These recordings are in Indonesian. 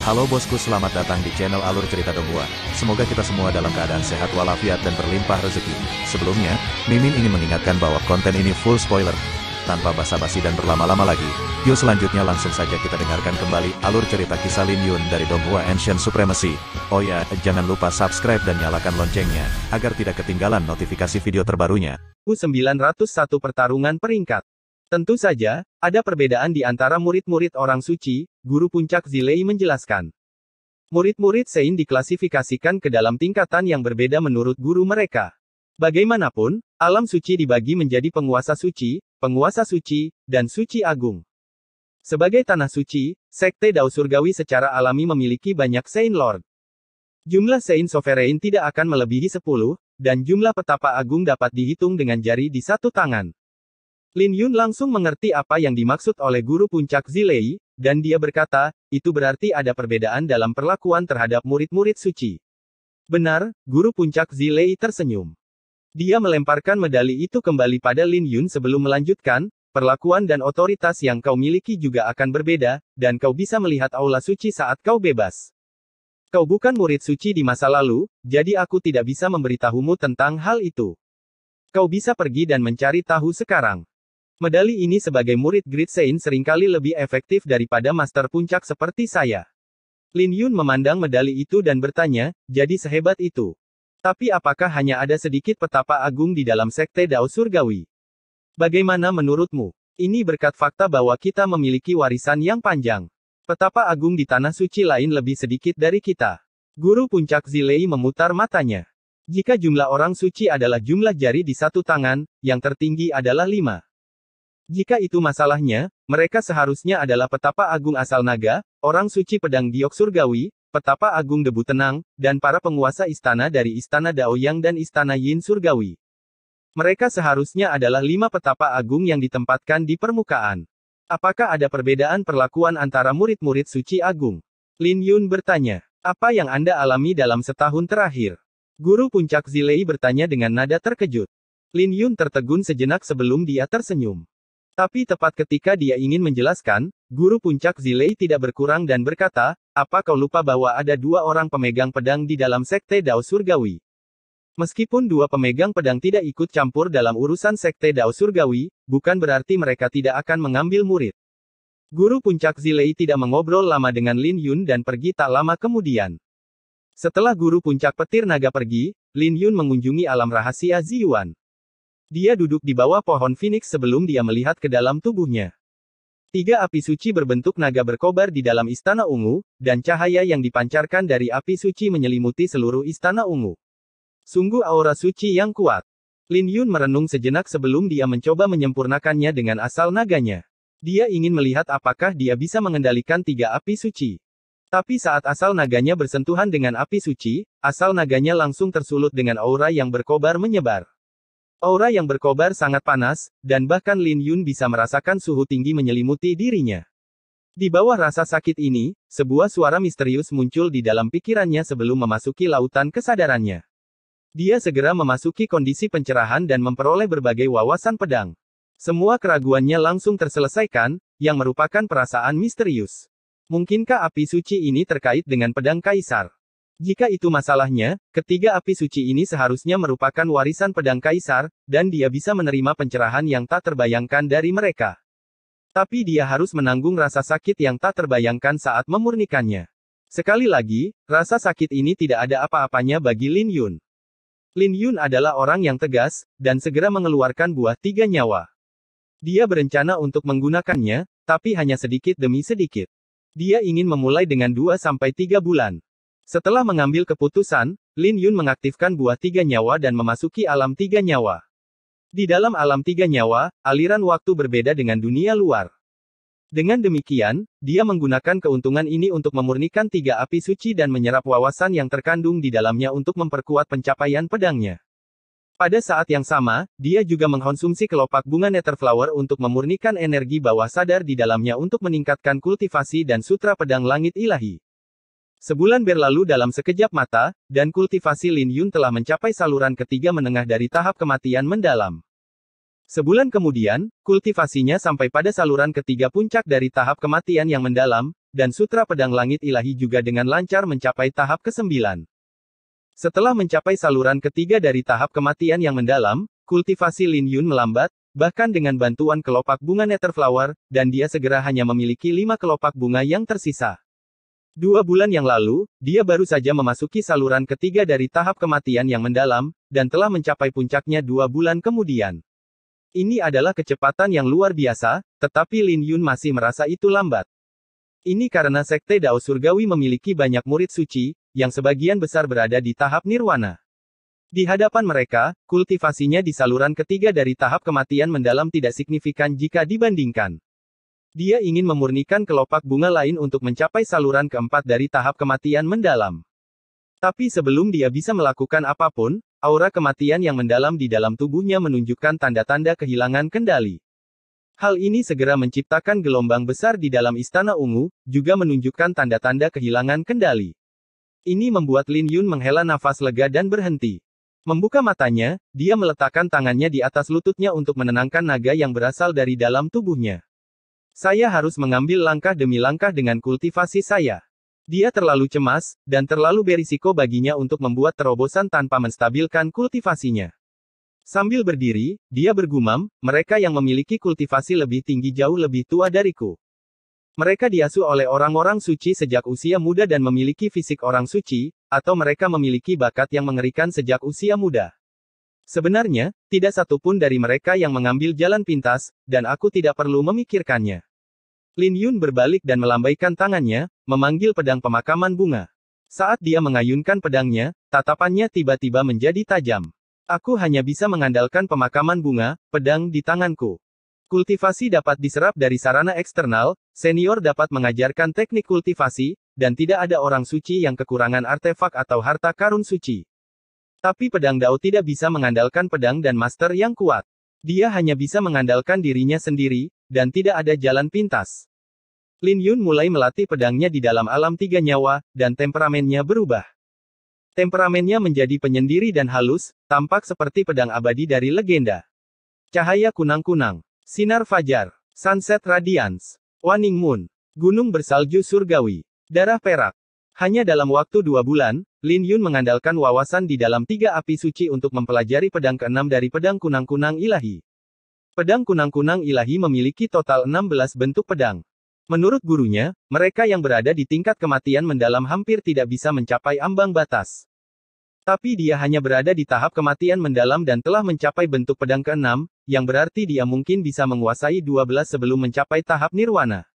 Halo bosku, selamat datang di channel Alur Cerita Donghua. Semoga kita semua dalam keadaan sehat walafiat dan berlimpah rezeki. Sebelumnya, Mimin ingin mengingatkan bahwa konten ini full spoiler. Tanpa basa-basi dan berlama-lama lagi, yuk selanjutnya langsung saja kita dengarkan kembali alur cerita kisah Lin Yun dari Donghua Ancient Supremacy. Oh ya, jangan lupa subscribe dan nyalakan loncengnya, agar tidak ketinggalan notifikasi video terbarunya. U901 pertarungan peringkat. Tentu saja, ada perbedaan di antara murid-murid orang suci, Guru Puncak Zilei menjelaskan. Murid-murid Sein diklasifikasikan ke dalam tingkatan yang berbeda menurut guru mereka. Bagaimanapun, alam suci dibagi menjadi penguasa suci, dan suci agung. Sebagai tanah suci, Sekte Dao Surgawi secara alami memiliki banyak Sein Lord. Jumlah Sein Sovereign tidak akan melebihi 10, dan jumlah petapa agung dapat dihitung dengan jari di satu tangan. Lin Yun langsung mengerti apa yang dimaksud oleh Guru Puncak Zilei, dan dia berkata, itu berarti ada perbedaan dalam perlakuan terhadap murid-murid suci. Benar, Guru Puncak Zilei tersenyum. Dia melemparkan medali itu kembali pada Lin Yun sebelum melanjutkan, perlakuan dan otoritas yang kau miliki juga akan berbeda, dan kau bisa melihat aula suci saat kau bebas. Kau bukan murid suci di masa lalu, jadi aku tidak bisa memberitahumu tentang hal itu. Kau bisa pergi dan mencari tahu sekarang. Medali ini sebagai murid Great Sein seringkali lebih efektif daripada Master Puncak seperti saya. Lin Yun memandang medali itu dan bertanya, jadi sehebat itu. Tapi apakah hanya ada sedikit petapa agung di dalam Sekte Dao Surgawi? Bagaimana menurutmu? Ini berkat fakta bahwa kita memiliki warisan yang panjang. Petapa agung di tanah suci lain lebih sedikit dari kita. Guru Puncak Zilei memutar matanya. Jika jumlah orang suci adalah jumlah jari di satu tangan, yang tertinggi adalah 5. Jika itu masalahnya, mereka seharusnya adalah petapa agung asal naga, orang suci pedang giok surgawi, petapa agung debu tenang, dan para penguasa istana dari istana Daoyang dan istana Yin surgawi. Mereka seharusnya adalah 5 petapa agung yang ditempatkan di permukaan. Apakah ada perbedaan perlakuan antara murid-murid suci agung? Lin Yun bertanya. Apa yang Anda alami dalam setahun terakhir? Guru Puncak Zilei bertanya dengan nada terkejut. Lin Yun tertegun sejenak sebelum dia tersenyum. Tapi tepat ketika dia ingin menjelaskan, Guru Puncak Zilei tidak berkurang dan berkata, apa kau lupa bahwa ada 2 orang pemegang pedang di dalam Sekte Dao Surgawi? Meskipun 2 pemegang pedang tidak ikut campur dalam urusan Sekte Dao Surgawi, bukan berarti mereka tidak akan mengambil murid. Guru Puncak Zilei tidak mengobrol lama dengan Lin Yun dan pergi tak lama kemudian. Setelah Guru Puncak Petir Naga pergi, Lin Yun mengunjungi alam rahasia Ziyuan. Dia duduk di bawah pohon Phoenix sebelum dia melihat ke dalam tubuhnya. 3 api suci berbentuk naga berkobar di dalam istana ungu, dan cahaya yang dipancarkan dari api suci menyelimuti seluruh istana ungu. Sungguh aura suci yang kuat. Lin Yun merenung sejenak sebelum dia mencoba menyempurnakannya dengan asal naganya. Dia ingin melihat apakah dia bisa mengendalikan 3 api suci. Tapi saat asal naganya bersentuhan dengan api suci, asal naganya langsung tersulut dengan aura yang berkobar menyebar. Aura yang berkobar sangat panas, dan bahkan Lin Yun bisa merasakan suhu tinggi menyelimuti dirinya. Di bawah rasa sakit ini, sebuah suara misterius muncul di dalam pikirannya sebelum memasuki lautan kesadarannya. Dia segera memasuki kondisi pencerahan dan memperoleh berbagai wawasan pedang. Semua keraguannya langsung terselesaikan, yang merupakan perasaan misterius. Mungkinkah api suci ini terkait dengan pedang kaisar? Jika itu masalahnya, ketiga api suci ini seharusnya merupakan warisan pedang kaisar, dan dia bisa menerima pencerahan yang tak terbayangkan dari mereka. Tapi dia harus menanggung rasa sakit yang tak terbayangkan saat memurnikannya. Sekali lagi, rasa sakit ini tidak ada apa-apanya bagi Lin Yun. Lin Yun adalah orang yang tegas, dan segera mengeluarkan buah 3 nyawa. Dia berencana untuk menggunakannya, tapi hanya sedikit demi sedikit. Dia ingin memulai dengan 2-3 bulan. Setelah mengambil keputusan, Lin Yun mengaktifkan buah 3 nyawa dan memasuki alam 3 nyawa. Di dalam alam 3 nyawa, aliran waktu berbeda dengan dunia luar. Dengan demikian, dia menggunakan keuntungan ini untuk memurnikan 3 api suci dan menyerap wawasan yang terkandung di dalamnya untuk memperkuat pencapaian pedangnya. Pada saat yang sama, dia juga mengkonsumsi kelopak bunga Netherflower untuk memurnikan energi bawah sadar di dalamnya untuk meningkatkan kultivasi dan sutra pedang langit ilahi. Sebulan berlalu dalam sekejap mata, dan kultivasi Lin Yun telah mencapai saluran ketiga menengah dari tahap kematian mendalam. Sebulan kemudian, kultivasinya sampai pada saluran ketiga puncak dari tahap kematian yang mendalam, dan Sutra Pedang Langit Ilahi juga dengan lancar mencapai tahap ke-9. Setelah mencapai saluran ketiga dari tahap kematian yang mendalam, kultivasi Lin Yun melambat, bahkan dengan bantuan kelopak bunga Netherflower, dan dia segera hanya memiliki 5 kelopak bunga yang tersisa. 2 bulan yang lalu, dia baru saja memasuki saluran ketiga dari tahap kematian yang mendalam, dan telah mencapai puncaknya 2 bulan kemudian. Ini adalah kecepatan yang luar biasa, tetapi Lin Yun masih merasa itu lambat. Ini karena Sekte Dao Surgawi memiliki banyak murid suci, yang sebagian besar berada di tahap nirwana. Di hadapan mereka, kultivasinya di saluran ketiga dari tahap kematian mendalam tidak signifikan jika dibandingkan. Dia ingin memurnikan kelopak bunga lain untuk mencapai saluran keempat dari tahap kematian mendalam. Tapi sebelum dia bisa melakukan apapun, aura kematian yang mendalam di dalam tubuhnya menunjukkan tanda-tanda kehilangan kendali. Hal ini segera menciptakan gelombang besar di dalam Istana Ungu, juga menunjukkan tanda-tanda kehilangan kendali. Ini membuat Lin Yun menghela nafas lega dan berhenti. Membuka matanya, dia meletakkan tangannya di atas lututnya untuk menenangkan naga yang berasal dari dalam tubuhnya. Saya harus mengambil langkah demi langkah dengan kultivasi saya. Dia terlalu cemas, dan terlalu berisiko baginya untuk membuat terobosan tanpa menstabilkan kultivasinya. Sambil berdiri, dia bergumam, mereka yang memiliki kultivasi lebih tinggi jauh lebih tua dariku. Mereka diasuh oleh orang-orang suci sejak usia muda dan memiliki fisik orang suci, atau mereka memiliki bakat yang mengerikan sejak usia muda. Sebenarnya, tidak satupun dari mereka yang mengambil jalan pintas, dan aku tidak perlu memikirkannya. Lin Yun berbalik dan melambaikan tangannya, memanggil pedang pemakaman bunga. Saat dia mengayunkan pedangnya, tatapannya tiba-tiba menjadi tajam. Aku hanya bisa mengandalkan pemakaman bunga, pedang di tanganku. Kultivasi dapat diserap dari sarana eksternal, senior dapat mengajarkan teknik kultivasi, dan tidak ada orang suci yang kekurangan artefak atau harta karun suci. Tapi pedang Dao tidak bisa mengandalkan pedang dan master yang kuat. Dia hanya bisa mengandalkan dirinya sendiri, dan tidak ada jalan pintas. Lin Yun mulai melatih pedangnya di dalam alam 3 nyawa, dan temperamennya berubah. Temperamennya menjadi penyendiri dan halus, tampak seperti pedang abadi dari legenda. Cahaya kunang-kunang, sinar fajar, sunset radiance, waning moon, gunung bersalju surgawi, darah perak. Hanya dalam waktu 2 bulan, Lin Yun mengandalkan wawasan di dalam 3 api suci untuk mempelajari pedang ke-6 dari pedang kunang-kunang ilahi. Pedang kunang-kunang ilahi memiliki total 16 bentuk pedang. Menurut gurunya, mereka yang berada di tingkat kematian mendalam hampir tidak bisa mencapai ambang batas. Tapi dia hanya berada di tahap kematian mendalam dan telah mencapai bentuk pedang ke-6, yang berarti dia mungkin bisa menguasai 12 sebelum mencapai tahap nirwana.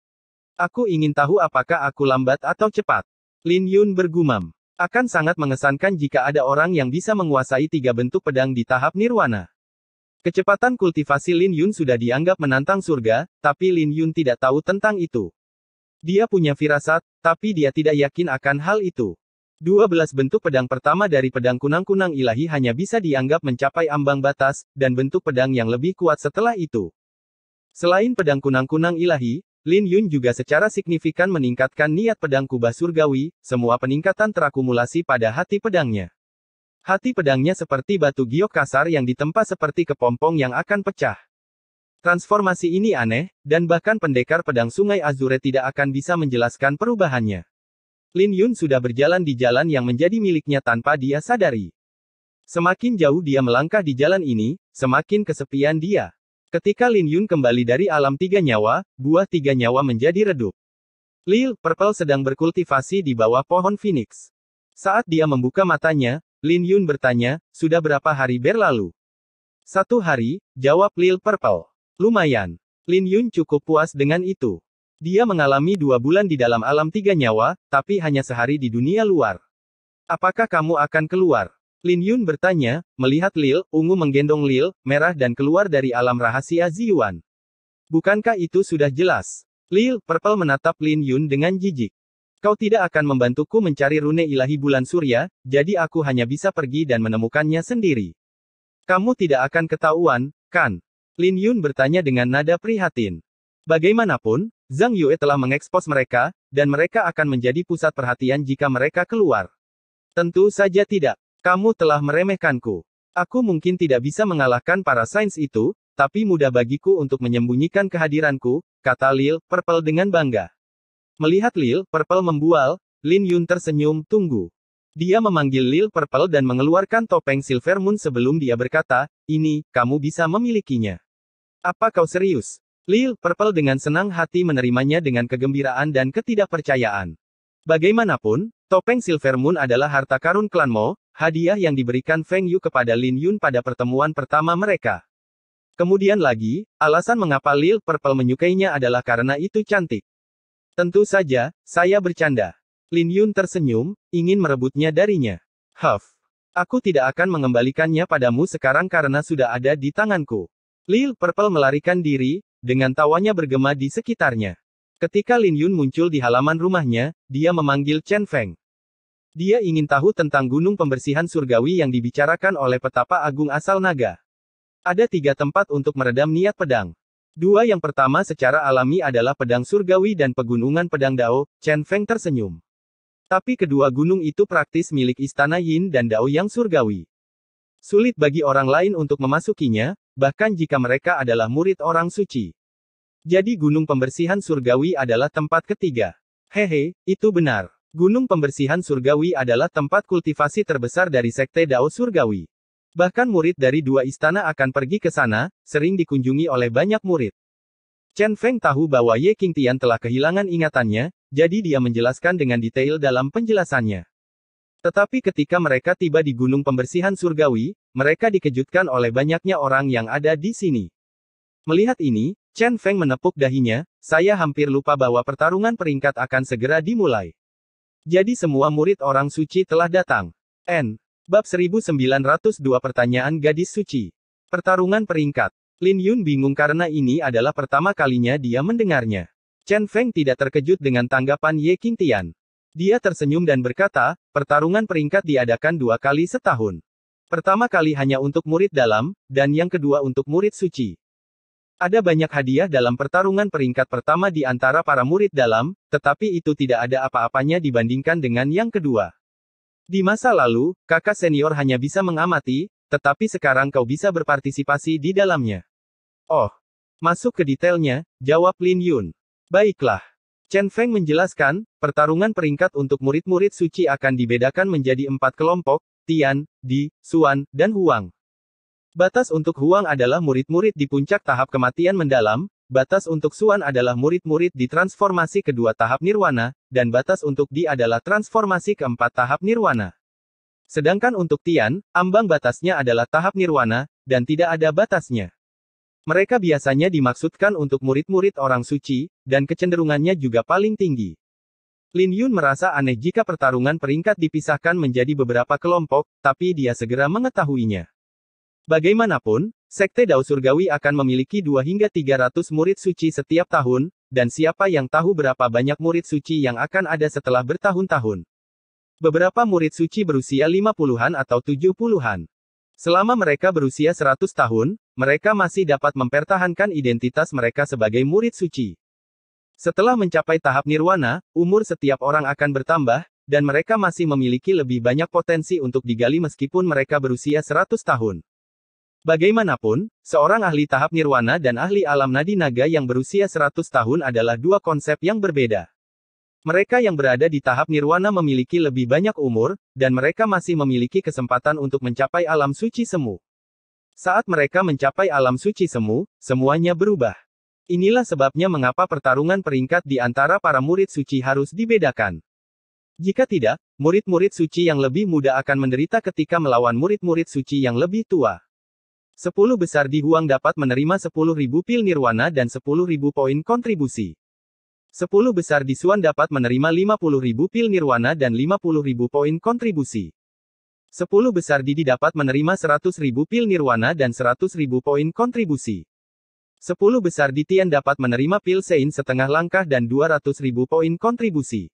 Aku ingin tahu apakah aku lambat atau cepat. Lin Yun bergumam. Akan sangat mengesankan jika ada orang yang bisa menguasai 3 bentuk pedang di tahap nirwana. Kecepatan kultivasi Lin Yun sudah dianggap menantang surga, tapi Lin Yun tidak tahu tentang itu. Dia punya firasat, tapi dia tidak yakin akan hal itu. 12 bentuk pedang pertama dari pedang kunang-kunang ilahi hanya bisa dianggap mencapai ambang batas, dan bentuk pedang yang lebih kuat setelah itu. Selain pedang kunang-kunang ilahi, Lin Yun juga secara signifikan meningkatkan niat pedang kubah surgawi, semua peningkatan terakumulasi pada hati pedangnya. Hati pedangnya seperti batu giok kasar yang ditempa seperti kepompong yang akan pecah. Transformasi ini aneh, dan bahkan pendekar pedang Sungai Azure tidak akan bisa menjelaskan perubahannya. Lin Yun sudah berjalan di jalan yang menjadi miliknya tanpa dia sadari. Semakin jauh dia melangkah di jalan ini, semakin kesepian dia. Ketika Lin Yun kembali dari alam 3 nyawa, buah 3 nyawa menjadi redup. Lil Purple sedang berkultivasi di bawah pohon Phoenix. Saat dia membuka matanya, Lin Yun bertanya, sudah berapa hari berlalu? 1 hari, jawab Lil Purple. Lumayan. Lin Yun cukup puas dengan itu. Dia mengalami 2 bulan di dalam alam 3 nyawa, tapi hanya sehari di dunia luar. Apakah kamu akan keluar? Lin Yun bertanya, melihat Lil Ungu menggendong Lil Merah dan keluar dari alam rahasia Ziyuan. Bukankah itu sudah jelas? Lil Purple menatap Lin Yun dengan jijik. Kau tidak akan membantuku mencari rune ilahi bulan surya, jadi aku hanya bisa pergi dan menemukannya sendiri. Kamu tidak akan ketahuan, kan? Lin Yun bertanya dengan nada prihatin. Bagaimanapun, Zhang Yue telah mengekspos mereka, dan mereka akan menjadi pusat perhatian jika mereka keluar. Tentu saja tidak. Kamu telah meremehkanku. Aku mungkin tidak bisa mengalahkan para sains itu, tapi mudah bagiku untuk menyembunyikan kehadiranku, kata Lil Purple dengan bangga. Melihat Lil Purple membual, Lin Yun tersenyum, tunggu. Dia memanggil Lil Purple dan mengeluarkan topeng Silver Moon sebelum dia berkata, ini, kamu bisa memilikinya. Apa kau serius? Lil Purple dengan senang hati menerimanya dengan kegembiraan dan ketidakpercayaan. Bagaimanapun, topeng Silver Moon adalah harta karun klan Mo, hadiah yang diberikan Feng Yu kepada Lin Yun pada pertemuan pertama mereka. Kemudian lagi, alasan mengapa Lil Purple menyukainya adalah karena itu cantik. Tentu saja, saya bercanda. Lin Yun tersenyum, ingin merebutnya darinya. Huff. Aku tidak akan mengembalikannya padamu sekarang karena sudah ada di tanganku. Lil Purple melarikan diri, dengan tawanya bergema di sekitarnya. Ketika Lin Yun muncul di halaman rumahnya, dia memanggil Chen Feng. Dia ingin tahu tentang gunung pembersihan surgawi yang dibicarakan oleh petapa agung asal naga. Ada 3 tempat untuk meredam niat pedang. 2 yang pertama secara alami adalah pedang surgawi dan pegunungan pedang Dao, Chen Feng tersenyum. Tapi kedua gunung itu praktis milik istana Yin dan Dao yang surgawi. Sulit bagi orang lain untuk memasukinya, bahkan jika mereka adalah murid orang suci. Jadi gunung pembersihan surgawi adalah tempat ketiga. Hehe, itu benar. Gunung pembersihan surgawi adalah tempat kultivasi terbesar dari sekte Dao surgawi. Bahkan murid dari 2 istana akan pergi ke sana, sering dikunjungi oleh banyak murid. Chen Feng tahu bahwa Ye Qingtian telah kehilangan ingatannya, jadi dia menjelaskan dengan detail dalam penjelasannya. Tetapi ketika mereka tiba di gunung pembersihan surgawi, mereka dikejutkan oleh banyaknya orang yang ada di sini. Melihat ini, Chen Feng menepuk dahinya, saya hampir lupa bahwa pertarungan peringkat akan segera dimulai. Jadi semua murid orang suci telah datang. Bab 1902 Pertanyaan Gadis Suci. Pertarungan peringkat. Lin Yun bingung karena ini adalah pertama kalinya dia mendengarnya. Chen Feng tidak terkejut dengan tanggapan Ye Qingtian. Dia tersenyum dan berkata, pertarungan peringkat diadakan 2 kali setahun. Pertama kali hanya untuk murid dalam, dan yang kedua untuk murid suci. Ada banyak hadiah dalam pertarungan peringkat pertama di antara para murid dalam, tetapi itu tidak ada apa-apanya dibandingkan dengan yang kedua. Di masa lalu, kakak senior hanya bisa mengamati, tetapi sekarang kau bisa berpartisipasi di dalamnya. Oh, masuk ke detailnya, jawab Lin Yun. Baiklah. Chen Feng menjelaskan, pertarungan peringkat untuk murid-murid suci akan dibedakan menjadi 4 kelompok, Tian, Di, Xuan, dan Huang. Batas untuk Huang adalah murid-murid di puncak tahap kematian mendalam, batas untuk Xuan adalah murid-murid di transformasi kedua tahap nirwana, dan batas untuk Di adalah transformasi keempat tahap nirwana. Sedangkan untuk Tian, ambang batasnya adalah tahap nirwana, dan tidak ada batasnya. Mereka biasanya dimaksudkan untuk murid-murid orang suci, dan kecenderungannya juga paling tinggi. Lin Yun merasa aneh jika pertarungan peringkat dipisahkan menjadi beberapa kelompok, tapi dia segera mengetahuinya. Bagaimanapun, sekte Dao Surgawi akan memiliki 2 hingga 300 murid suci setiap tahun, dan siapa yang tahu berapa banyak murid suci yang akan ada setelah bertahun-tahun. Beberapa murid suci berusia 50-an atau 70-an. Selama mereka berusia 100 tahun, mereka masih dapat mempertahankan identitas mereka sebagai murid suci. Setelah mencapai tahap nirwana, umur setiap orang akan bertambah, dan mereka masih memiliki lebih banyak potensi untuk digali meskipun mereka berusia 100 tahun. Bagaimanapun, seorang ahli tahap nirwana dan ahli alam nadi naga yang berusia 100 tahun adalah 2 konsep yang berbeda. Mereka yang berada di tahap nirwana memiliki lebih banyak umur, dan mereka masih memiliki kesempatan untuk mencapai alam suci semu. Saat mereka mencapai alam suci semu, semuanya berubah. Inilah sebabnya mengapa pertarungan peringkat di antara para murid suci harus dibedakan. Jika tidak, murid-murid suci yang lebih muda akan menderita ketika melawan murid-murid suci yang lebih tua. 10 besar di Huang dapat menerima 10.000 pil nirwana dan 10.000 poin kontribusi. 10 besar di Xuan dapat menerima 50.000 pil nirwana dan 50.000 poin kontribusi. 10 besar Didi dapat menerima 100.000 pil nirwana dan 100.000 poin kontribusi. 10 besar di Tian dapat menerima pil Sein setengah langkah dan 200.000 poin kontribusi.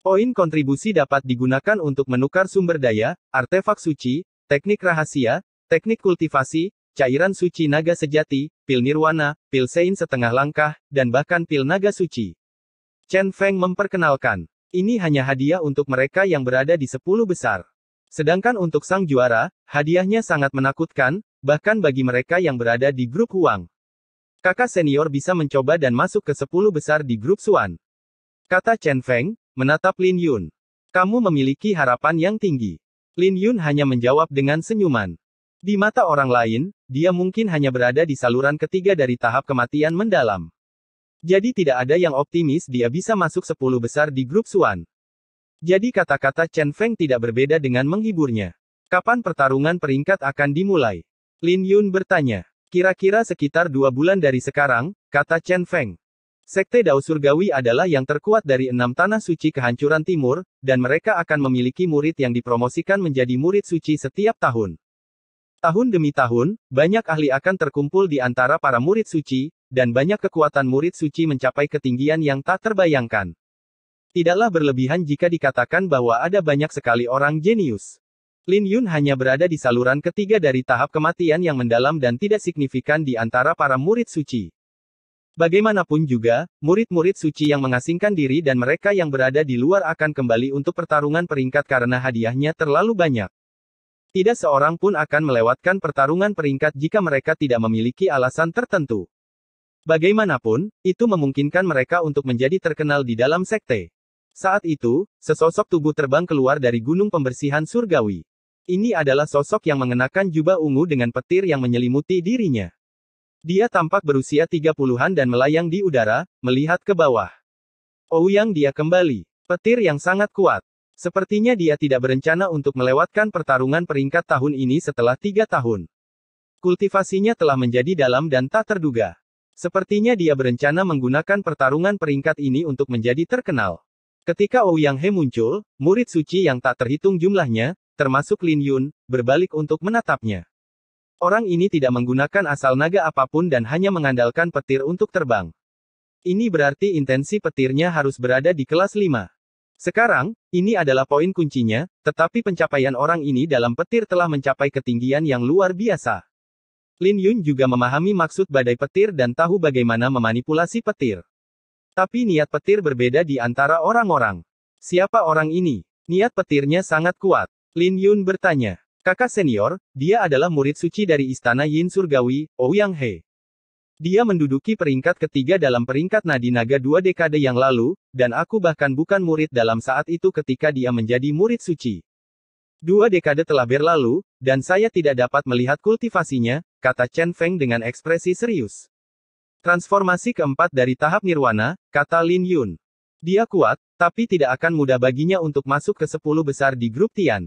Poin kontribusi dapat digunakan untuk menukar sumber daya, artefak suci, teknik rahasia, teknik kultivasi, cairan suci naga sejati, pil nirwana, pil Sein setengah langkah, dan bahkan pil naga suci. Chen Feng memperkenalkan, ini hanya hadiah untuk mereka yang berada di 10 besar. Sedangkan untuk sang juara, hadiahnya sangat menakutkan, bahkan bagi mereka yang berada di grup Huang. Kakak senior bisa mencoba dan masuk ke 10 besar di grup Xuan. Kata Chen Feng, menatap Lin Yun. Kamu memiliki harapan yang tinggi. Lin Yun hanya menjawab dengan senyuman. Di mata orang lain, dia mungkin hanya berada di saluran ketiga dari tahap kematian mendalam. Jadi tidak ada yang optimis dia bisa masuk 10 besar di grup Suan. Jadi kata-kata Chen Feng tidak berbeda dengan menghiburnya. Kapan pertarungan peringkat akan dimulai? Lin Yun bertanya. Kira-kira sekitar 2 bulan dari sekarang, kata Chen Feng. Sekte Dao Surgawi adalah yang terkuat dari 6 tanah suci kehancuran timur, dan mereka akan memiliki murid yang dipromosikan menjadi murid suci setiap tahun. Tahun demi tahun, banyak ahli akan terkumpul di antara para murid suci, dan banyak kekuatan murid suci mencapai ketinggian yang tak terbayangkan. Tidaklah berlebihan jika dikatakan bahwa ada banyak sekali orang jenius. Lin Yun hanya berada di saluran ketiga dari tahap kematian yang mendalam dan tidak signifikan di antara para murid suci. Bagaimanapun juga, murid-murid suci yang mengasingkan diri dan mereka yang berada di luar akan kembali untuk pertarungan peringkat karena hadiahnya terlalu banyak. Tidak seorang pun akan melewatkan pertarungan peringkat jika mereka tidak memiliki alasan tertentu. Bagaimanapun, itu memungkinkan mereka untuk menjadi terkenal di dalam sekte. Saat itu, sesosok tubuh terbang keluar dari gunung pembersihan surgawi. Ini adalah sosok yang mengenakan jubah ungu dengan petir yang menyelimuti dirinya. Dia tampak berusia 30-an dan melayang di udara, melihat ke bawah. Ouyang dia kembali. Petir yang sangat kuat. Sepertinya dia tidak berencana untuk melewatkan pertarungan peringkat tahun ini setelah 3 tahun. Kultivasinya telah menjadi dalam dan tak terduga. Sepertinya dia berencana menggunakan pertarungan peringkat ini untuk menjadi terkenal. Ketika Ouyang He muncul, murid suci yang tak terhitung jumlahnya, termasuk Lin Yun, berbalik untuk menatapnya. Orang ini tidak menggunakan asal naga apapun dan hanya mengandalkan petir untuk terbang. Ini berarti intensi petirnya harus berada di kelas 5. Sekarang, ini adalah poin kuncinya, tetapi pencapaian orang ini dalam petir telah mencapai ketinggian yang luar biasa. Lin Yun juga memahami maksud badai petir dan tahu bagaimana memanipulasi petir. Tapi niat petir berbeda di antara orang-orang. Siapa orang ini? Niat petirnya sangat kuat. Lin Yun bertanya. Kakak senior, dia adalah murid suci dari Istana Yin Surgawi, Ouyang He. Dia menduduki peringkat ketiga dalam peringkat nadi naga 2 dekade yang lalu, dan aku bahkan bukan murid dalam saat itu ketika dia menjadi murid suci. 2 dekade telah berlalu, dan saya tidak dapat melihat kultivasinya, kata Chen Feng dengan ekspresi serius. Transformasi keempat dari tahap nirwana, kata Lin Yun. Dia kuat, tapi tidak akan mudah baginya untuk masuk ke 10 besar di grup Tian.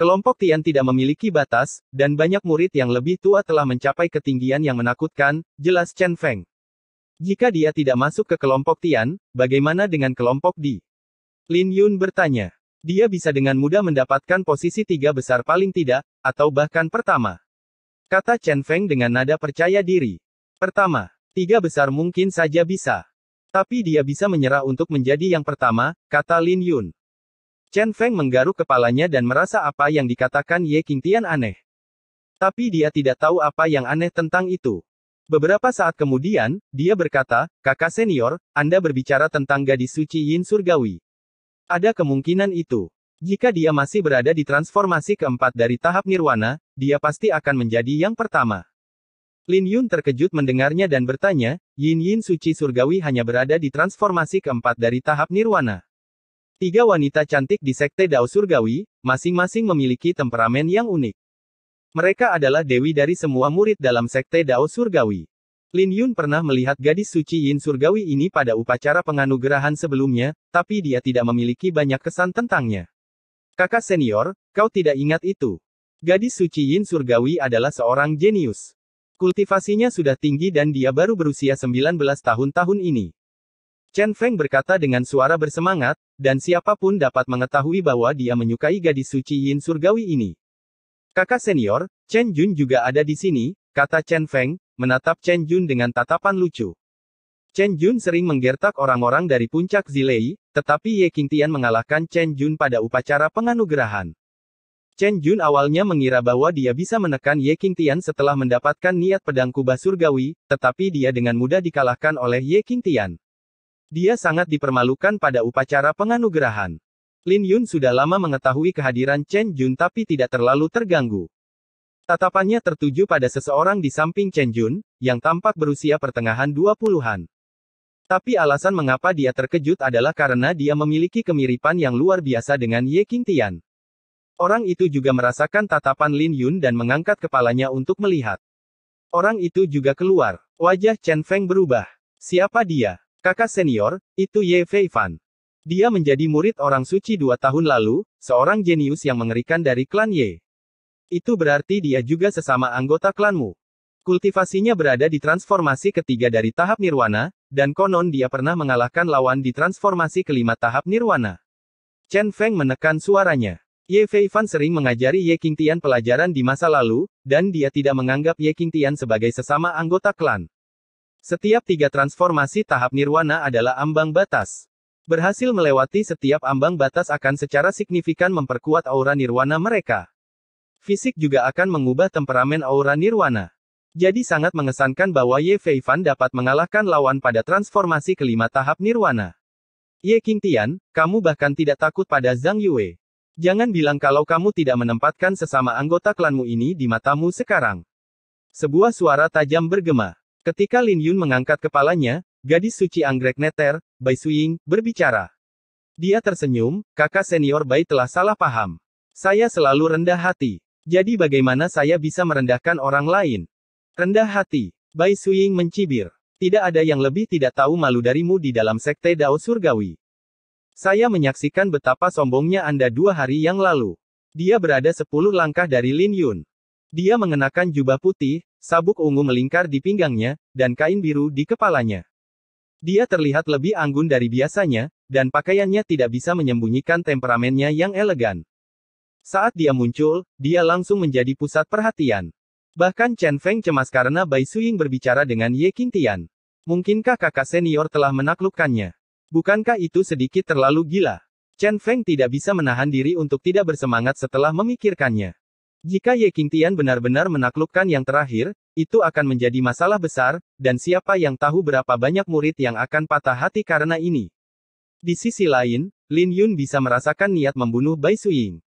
Kelompok Tian tidak memiliki batas, dan banyak murid yang lebih tua telah mencapai ketinggian yang menakutkan, jelas Chen Feng. Jika dia tidak masuk ke kelompok Tian, bagaimana dengan kelompok Di? Lin Yun bertanya. Dia bisa dengan mudah mendapatkan posisi 3 besar paling tidak, atau bahkan pertama. Kata Chen Feng dengan nada percaya diri. Pertama, 3 besar mungkin saja bisa. Tapi dia bisa menyerah untuk menjadi yang pertama, kata Lin Yun. Chen Feng menggaruk kepalanya dan merasa apa yang dikatakan Ye Qingtian aneh. Tapi dia tidak tahu apa yang aneh tentang itu. Beberapa saat kemudian, dia berkata, kakak senior, Anda berbicara tentang gadis suci Yin Surgawi. Ada kemungkinan itu. Jika dia masih berada di transformasi keempat dari tahap nirwana, dia pasti akan menjadi yang pertama. Lin Yun terkejut mendengarnya dan bertanya, Yin suci surgawi hanya berada di transformasi keempat dari tahap nirwana. 3 wanita cantik di Sekte Dao Surgawi, masing-masing memiliki temperamen yang unik. Mereka adalah dewi dari semua murid dalam Sekte Dao Surgawi. Lin Yun pernah melihat gadis suci Yin Surgawi ini pada upacara penganugerahan sebelumnya, tapi dia tidak memiliki banyak kesan tentangnya. Kakak senior, kau tidak ingat itu. Gadis suci Yin Surgawi adalah seorang jenius. Kultivasinya sudah tinggi dan dia baru berusia 19 tahun ini. Chen Feng berkata dengan suara bersemangat, dan siapapun dapat mengetahui bahwa dia menyukai gadis suci Yin Surgawi ini. Kakak senior, Chen Jun juga ada di sini, kata Chen Feng, menatap Chen Jun dengan tatapan lucu. Chen Jun sering menggertak orang-orang dari puncak Zilei, tetapi Ye Qingtian mengalahkan Chen Jun pada upacara penganugerahan. Chen Jun awalnya mengira bahwa dia bisa menekan Ye Qingtian setelah mendapatkan niat pedang kubah surgawi, tetapi dia dengan mudah dikalahkan oleh Ye Qingtian. Dia sangat dipermalukan pada upacara penganugerahan. Lin Yun sudah lama mengetahui kehadiran Chen Jun tapi tidak terlalu terganggu. Tatapannya tertuju pada seseorang di samping Chen Jun, yang tampak berusia pertengahan 20-an. Tapi alasan mengapa dia terkejut adalah karena dia memiliki kemiripan yang luar biasa dengan Ye Qingtian. Orang itu juga merasakan tatapan Lin Yun dan mengangkat kepalanya untuk melihat. Orang itu juga keluar. Wajah Chen Feng berubah. Siapa dia? Kakak senior, itu Ye Feifan. Dia menjadi murid orang suci 2 tahun lalu, seorang jenius yang mengerikan dari klan Ye. Itu berarti dia juga sesama anggota klanmu. Kultivasinya berada di transformasi ketiga dari tahap nirwana, dan konon dia pernah mengalahkan lawan di transformasi kelima tahap nirwana. Chen Feng menekan suaranya. Ye Feifan sering mengajari Ye Qingtian pelajaran di masa lalu, dan dia tidak menganggap Ye Qingtian sebagai sesama anggota klan. Setiap 3 transformasi tahap nirwana adalah ambang batas. Berhasil melewati setiap ambang batas akan secara signifikan memperkuat aura nirwana mereka. Fisik juga akan mengubah temperamen aura nirwana. Jadi sangat mengesankan bahwa Ye Feifan dapat mengalahkan lawan pada transformasi kelima tahap nirwana. Ye Qingtian, kamu bahkan tidak takut pada Zhang Yue. Jangan bilang kalau kamu tidak menempatkan sesama anggota klanmu ini di matamu sekarang. Sebuah suara tajam bergema. Ketika Lin Yun mengangkat kepalanya, gadis suci anggrek neter, Bai Suying, berbicara. Dia tersenyum, kakak senior Bai telah salah paham. Saya selalu rendah hati. Jadi bagaimana saya bisa merendahkan orang lain? Rendah hati. Bai Suying mencibir. Tidak ada yang lebih tidak tahu malu darimu di dalam sekte Dao Surgawi. Saya menyaksikan betapa sombongnya Anda 2 hari yang lalu. Dia berada 10 langkah dari Lin Yun. Dia mengenakan jubah putih, sabuk ungu melingkar di pinggangnya, dan kain biru di kepalanya. Dia terlihat lebih anggun dari biasanya, dan pakaiannya tidak bisa menyembunyikan temperamennya yang elegan. Saat dia muncul, dia langsung menjadi pusat perhatian. Bahkan Chen Feng cemas karena Bai Suying berbicara dengan Ye Qingtian. Mungkinkah kakak senior telah menaklukkannya? Bukankah itu sedikit terlalu gila? Chen Feng tidak bisa menahan diri untuk tidak bersemangat setelah memikirkannya. Jika Ye Qingtian benar-benar menaklukkan yang terakhir, itu akan menjadi masalah besar, dan siapa yang tahu berapa banyak murid yang akan patah hati karena ini. Di sisi lain, Lin Yun bisa merasakan niat membunuh Bai Suying.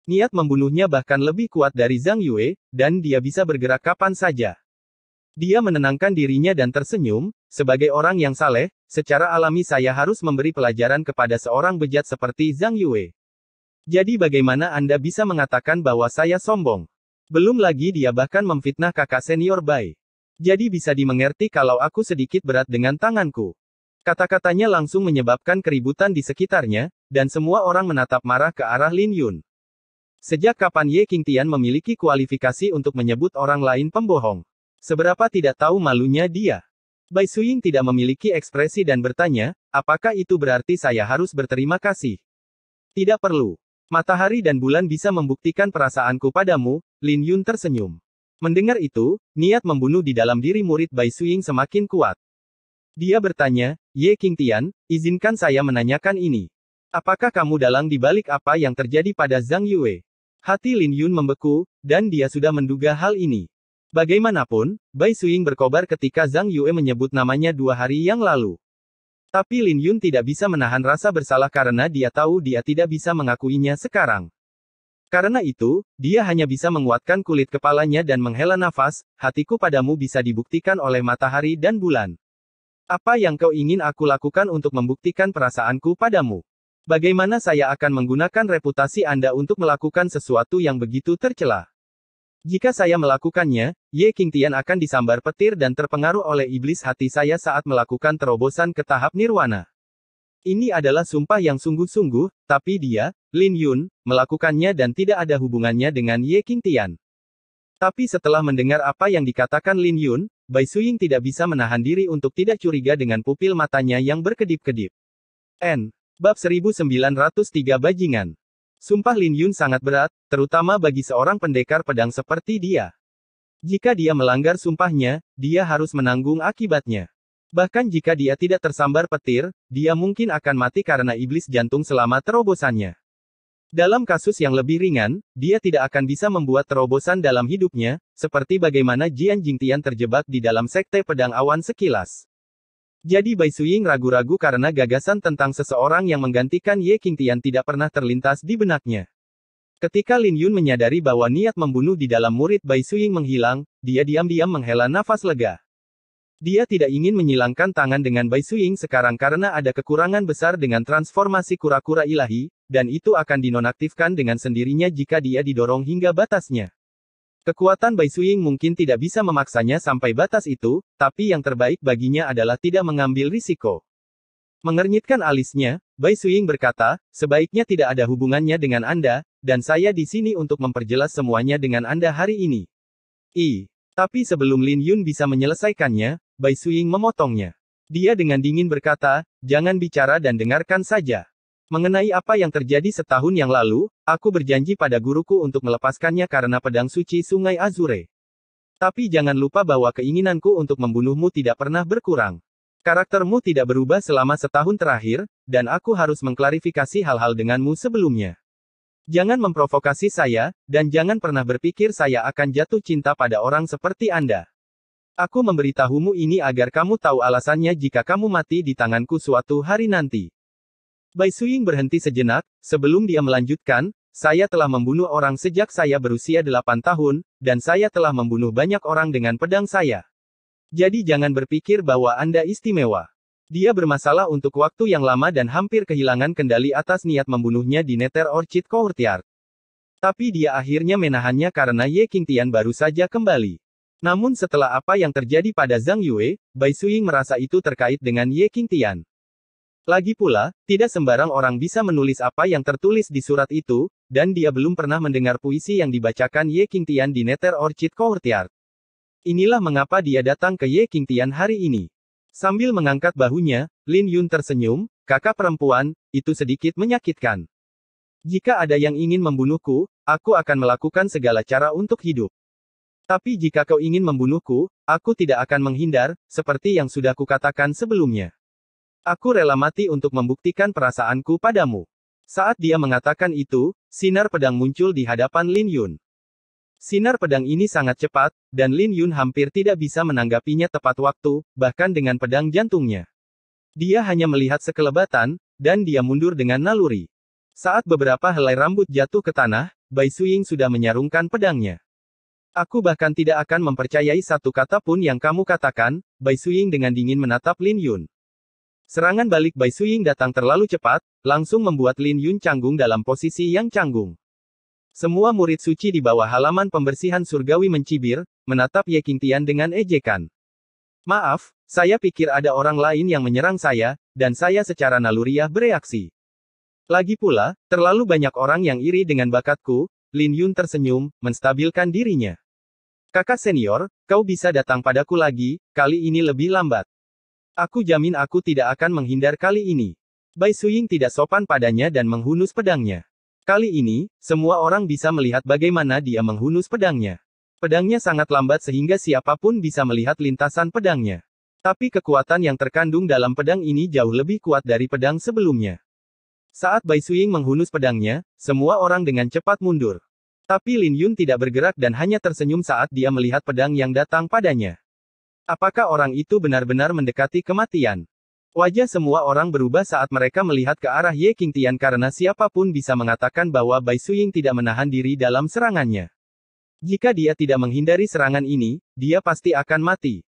Niat membunuhnya bahkan lebih kuat dari Zhang Yue, dan dia bisa bergerak kapan saja. Dia menenangkan dirinya dan tersenyum, sebagai orang yang saleh, secara alami saya harus memberi pelajaran kepada seorang bejat seperti Zhang Yue. Jadi bagaimana Anda bisa mengatakan bahwa saya sombong? Belum lagi dia bahkan memfitnah kakak senior Bai. Jadi bisa dimengerti kalau aku sedikit berat dengan tanganku. Kata-katanya langsung menyebabkan keributan di sekitarnya, dan semua orang menatap marah ke arah Lin Yun. Sejak kapan Ye Qingtian memiliki kualifikasi untuk menyebut orang lain pembohong? Seberapa tidak tahu malunya dia? Bai Suying tidak memiliki ekspresi dan bertanya, apakah itu berarti saya harus berterima kasih? Tidak perlu. Matahari dan bulan bisa membuktikan perasaanku padamu, Lin Yun tersenyum. Mendengar itu, niat membunuh di dalam diri murid Bai Suying semakin kuat. Dia bertanya, Ye Qingtian, izinkan saya menanyakan ini. Apakah kamu dalang di balik apa yang terjadi pada Zhang Yue? Hati Lin Yun membeku, dan dia sudah menduga hal ini. Bagaimanapun, Bai Suying berkobar ketika Zhang Yue menyebut namanya 2 hari yang lalu. Tapi Lin Yun tidak bisa menahan rasa bersalah karena dia tahu dia tidak bisa mengakuinya sekarang. Karena itu, dia hanya bisa menguatkan kulit kepalanya dan menghela nafas, hatiku padamu bisa dibuktikan oleh matahari dan bulan. Apa yang kau ingin aku lakukan untuk membuktikan perasaanku padamu? Bagaimana saya akan menggunakan reputasi Anda untuk melakukan sesuatu yang begitu tercela? Jika saya melakukannya, Ye Qingtian akan disambar petir dan terpengaruh oleh iblis hati saya saat melakukan terobosan ke tahap nirwana. Ini adalah sumpah yang sungguh-sungguh, tapi dia, Lin Yun, melakukannya dan tidak ada hubungannya dengan Ye Qingtian. Tapi setelah mendengar apa yang dikatakan Lin Yun, Bai Suying tidak bisa menahan diri untuk tidak curiga dengan pupil matanya yang berkedip-kedip. Bab 1903 Bajingan. Sumpah Lin Yun sangat berat, terutama bagi seorang pendekar pedang seperti dia. Jika dia melanggar sumpahnya, dia harus menanggung akibatnya. Bahkan jika dia tidak tersambar petir, dia mungkin akan mati karena iblis jantung selama terobosannya. Dalam kasus yang lebih ringan, dia tidak akan bisa membuat terobosan dalam hidupnya, seperti bagaimana Jian Jingtian terjebak di dalam sekte pedang awan sekilas. Jadi Bai Suying ragu-ragu karena gagasan tentang seseorang yang menggantikan Ye Qingtian tidak pernah terlintas di benaknya. Ketika Lin Yun menyadari bahwa niat membunuh di dalam murid Bai Suying menghilang, dia diam-diam menghela nafas lega. Dia tidak ingin menyilangkan tangan dengan Bai Suiying sekarang karena ada kekurangan besar dengan transformasi kura-kura ilahi, dan itu akan dinonaktifkan dengan sendirinya jika dia didorong hingga batasnya. Kekuatan Bai Suiying mungkin tidak bisa memaksanya sampai batas itu, tapi yang terbaik baginya adalah tidak mengambil risiko. Mengernyitkan alisnya, Bai Suiying berkata, sebaiknya tidak ada hubungannya dengan Anda, dan saya di sini untuk memperjelas semuanya dengan Anda hari ini. Tapi sebelum Lin Yun bisa menyelesaikannya, Bai Suiying memotongnya. Dia dengan dingin berkata, jangan bicara dan dengarkan saja. Mengenai apa yang terjadi setahun yang lalu, aku berjanji pada guruku untuk melepaskannya karena pedang suci Sungai Azure. Tapi jangan lupa bahwa keinginanku untuk membunuhmu tidak pernah berkurang. Karaktermu tidak berubah selama setahun terakhir, dan aku harus mengklarifikasi hal-hal denganmu sebelumnya. Jangan memprovokasi saya, dan jangan pernah berpikir saya akan jatuh cinta pada orang seperti Anda. Aku memberitahumu ini agar kamu tahu alasannya jika kamu mati di tanganku suatu hari nanti. Bai Suiying berhenti sejenak, sebelum dia melanjutkan, saya telah membunuh orang sejak saya berusia 8 tahun, dan saya telah membunuh banyak orang dengan pedang saya. Jadi jangan berpikir bahwa Anda istimewa. Dia bermasalah untuk waktu yang lama dan hampir kehilangan kendali atas niat membunuhnya di Nether Orchid Courtyard. Tapi dia akhirnya menahannya karena Ye Qingtian baru saja kembali. Namun setelah apa yang terjadi pada Zhang Yue, Bai Suiying merasa itu terkait dengan Ye Qingtian. Lagi pula, tidak sembarang orang bisa menulis apa yang tertulis di surat itu, dan dia belum pernah mendengar puisi yang dibacakan Ye Qingtian di Nether Orchid Courtyard. Inilah mengapa dia datang ke Ye Qingtian hari ini. Sambil mengangkat bahunya, Lin Yun tersenyum, kakak perempuan, itu sedikit menyakitkan. Jika ada yang ingin membunuhku, aku akan melakukan segala cara untuk hidup. Tapi jika kau ingin membunuhku, aku tidak akan menghindar, seperti yang sudah kukatakan sebelumnya. Aku rela mati untuk membuktikan perasaanku padamu. Saat dia mengatakan itu, sinar pedang muncul di hadapan Lin Yun. Sinar pedang ini sangat cepat, dan Lin Yun hampir tidak bisa menanggapinya tepat waktu, bahkan dengan pedang jantungnya. Dia hanya melihat sekelebatan, dan dia mundur dengan naluri. Saat beberapa helai rambut jatuh ke tanah, Bai Suiying sudah menyarungkan pedangnya. Aku bahkan tidak akan mempercayai satu kata pun yang kamu katakan, Bai Suiying dengan dingin menatap Lin Yun. Serangan balik Bai Suiying datang terlalu cepat, langsung membuat Lin Yun canggung dalam posisi yang canggung. Semua murid suci di bawah halaman pembersihan surgawi mencibir, menatap Ye Qingtian dengan ejekan. Maaf, saya pikir ada orang lain yang menyerang saya, dan saya secara naluriah bereaksi. Lagi pula, terlalu banyak orang yang iri dengan bakatku. Lin Yun tersenyum, menstabilkan dirinya. Kakak senior, kau bisa datang padaku lagi, kali ini lebih lambat. Aku jamin aku tidak akan menghindar kali ini. Bai Suiying tidak sopan padanya dan menghunus pedangnya. Kali ini, semua orang bisa melihat bagaimana dia menghunus pedangnya. Pedangnya sangat lambat sehingga siapapun bisa melihat lintasan pedangnya. Tapi kekuatan yang terkandung dalam pedang ini jauh lebih kuat dari pedang sebelumnya. Saat Bai Suiying menghunus pedangnya, semua orang dengan cepat mundur. Tapi Lin Yun tidak bergerak dan hanya tersenyum saat dia melihat pedang yang datang padanya. Apakah orang itu benar-benar mendekati kematian? Wajah semua orang berubah saat mereka melihat ke arah Ye Qingtian karena siapapun bisa mengatakan bahwa Bai Suiying tidak menahan diri dalam serangannya. Jika dia tidak menghindari serangan ini, dia pasti akan mati.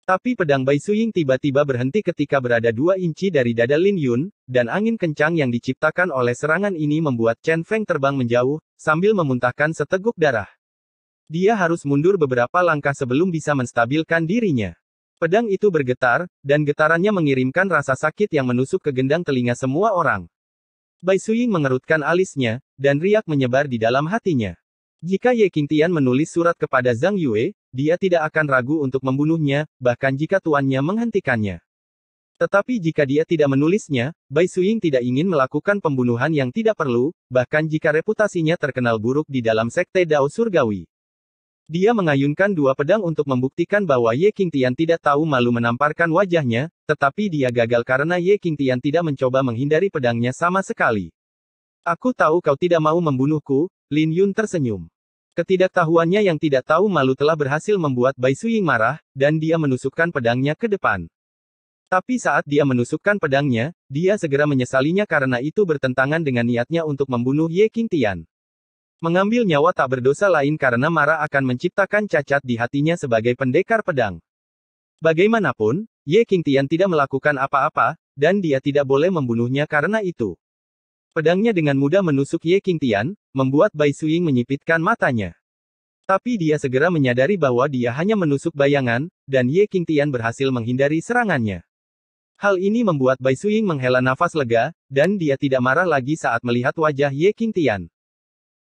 Tapi pedang Bai Suiying tiba-tiba berhenti ketika berada 2 inci dari dada Lin Yun, dan angin kencang yang diciptakan oleh serangan ini membuat Chen Feng terbang menjauh, sambil memuntahkan seteguk darah. Dia harus mundur beberapa langkah sebelum bisa menstabilkan dirinya. Pedang itu bergetar, dan getarannya mengirimkan rasa sakit yang menusuk ke gendang telinga semua orang. Bai Suiying mengerutkan alisnya, dan riak menyebar di dalam hatinya. Jika Ye Qingtian menulis surat kepada Zhang Yue, dia tidak akan ragu untuk membunuhnya, bahkan jika tuannya menghentikannya. Tetapi jika dia tidak menulisnya, Bai Suiying tidak ingin melakukan pembunuhan yang tidak perlu, bahkan jika reputasinya terkenal buruk di dalam sekte Dao Surgawi. Dia mengayunkan 2 pedang untuk membuktikan bahwa Ye Qingtian tidak tahu malu menamparkan wajahnya, tetapi dia gagal karena Ye Qingtian tidak mencoba menghindari pedangnya sama sekali. Aku tahu kau tidak mau membunuhku, Lin Yun tersenyum. Ketidaktahuannya yang tidak tahu malu telah berhasil membuat Bai Suiying marah, dan dia menusukkan pedangnya ke depan. Tapi saat dia menusukkan pedangnya, dia segera menyesalinya karena itu bertentangan dengan niatnya untuk membunuh Ye Qingtian. Mengambil nyawa tak berdosa lain karena marah akan menciptakan cacat di hatinya sebagai pendekar pedang. Bagaimanapun, Ye Qingtian tidak melakukan apa-apa, dan dia tidak boleh membunuhnya karena itu. Pedangnya dengan mudah menusuk Ye Qingtian, membuat Bai Suiying menyipitkan matanya. Tapi dia segera menyadari bahwa dia hanya menusuk bayangan, dan Ye Qingtian berhasil menghindari serangannya. Hal ini membuat Bai Suiying menghela nafas lega, dan dia tidak marah lagi saat melihat wajah Ye Qingtian.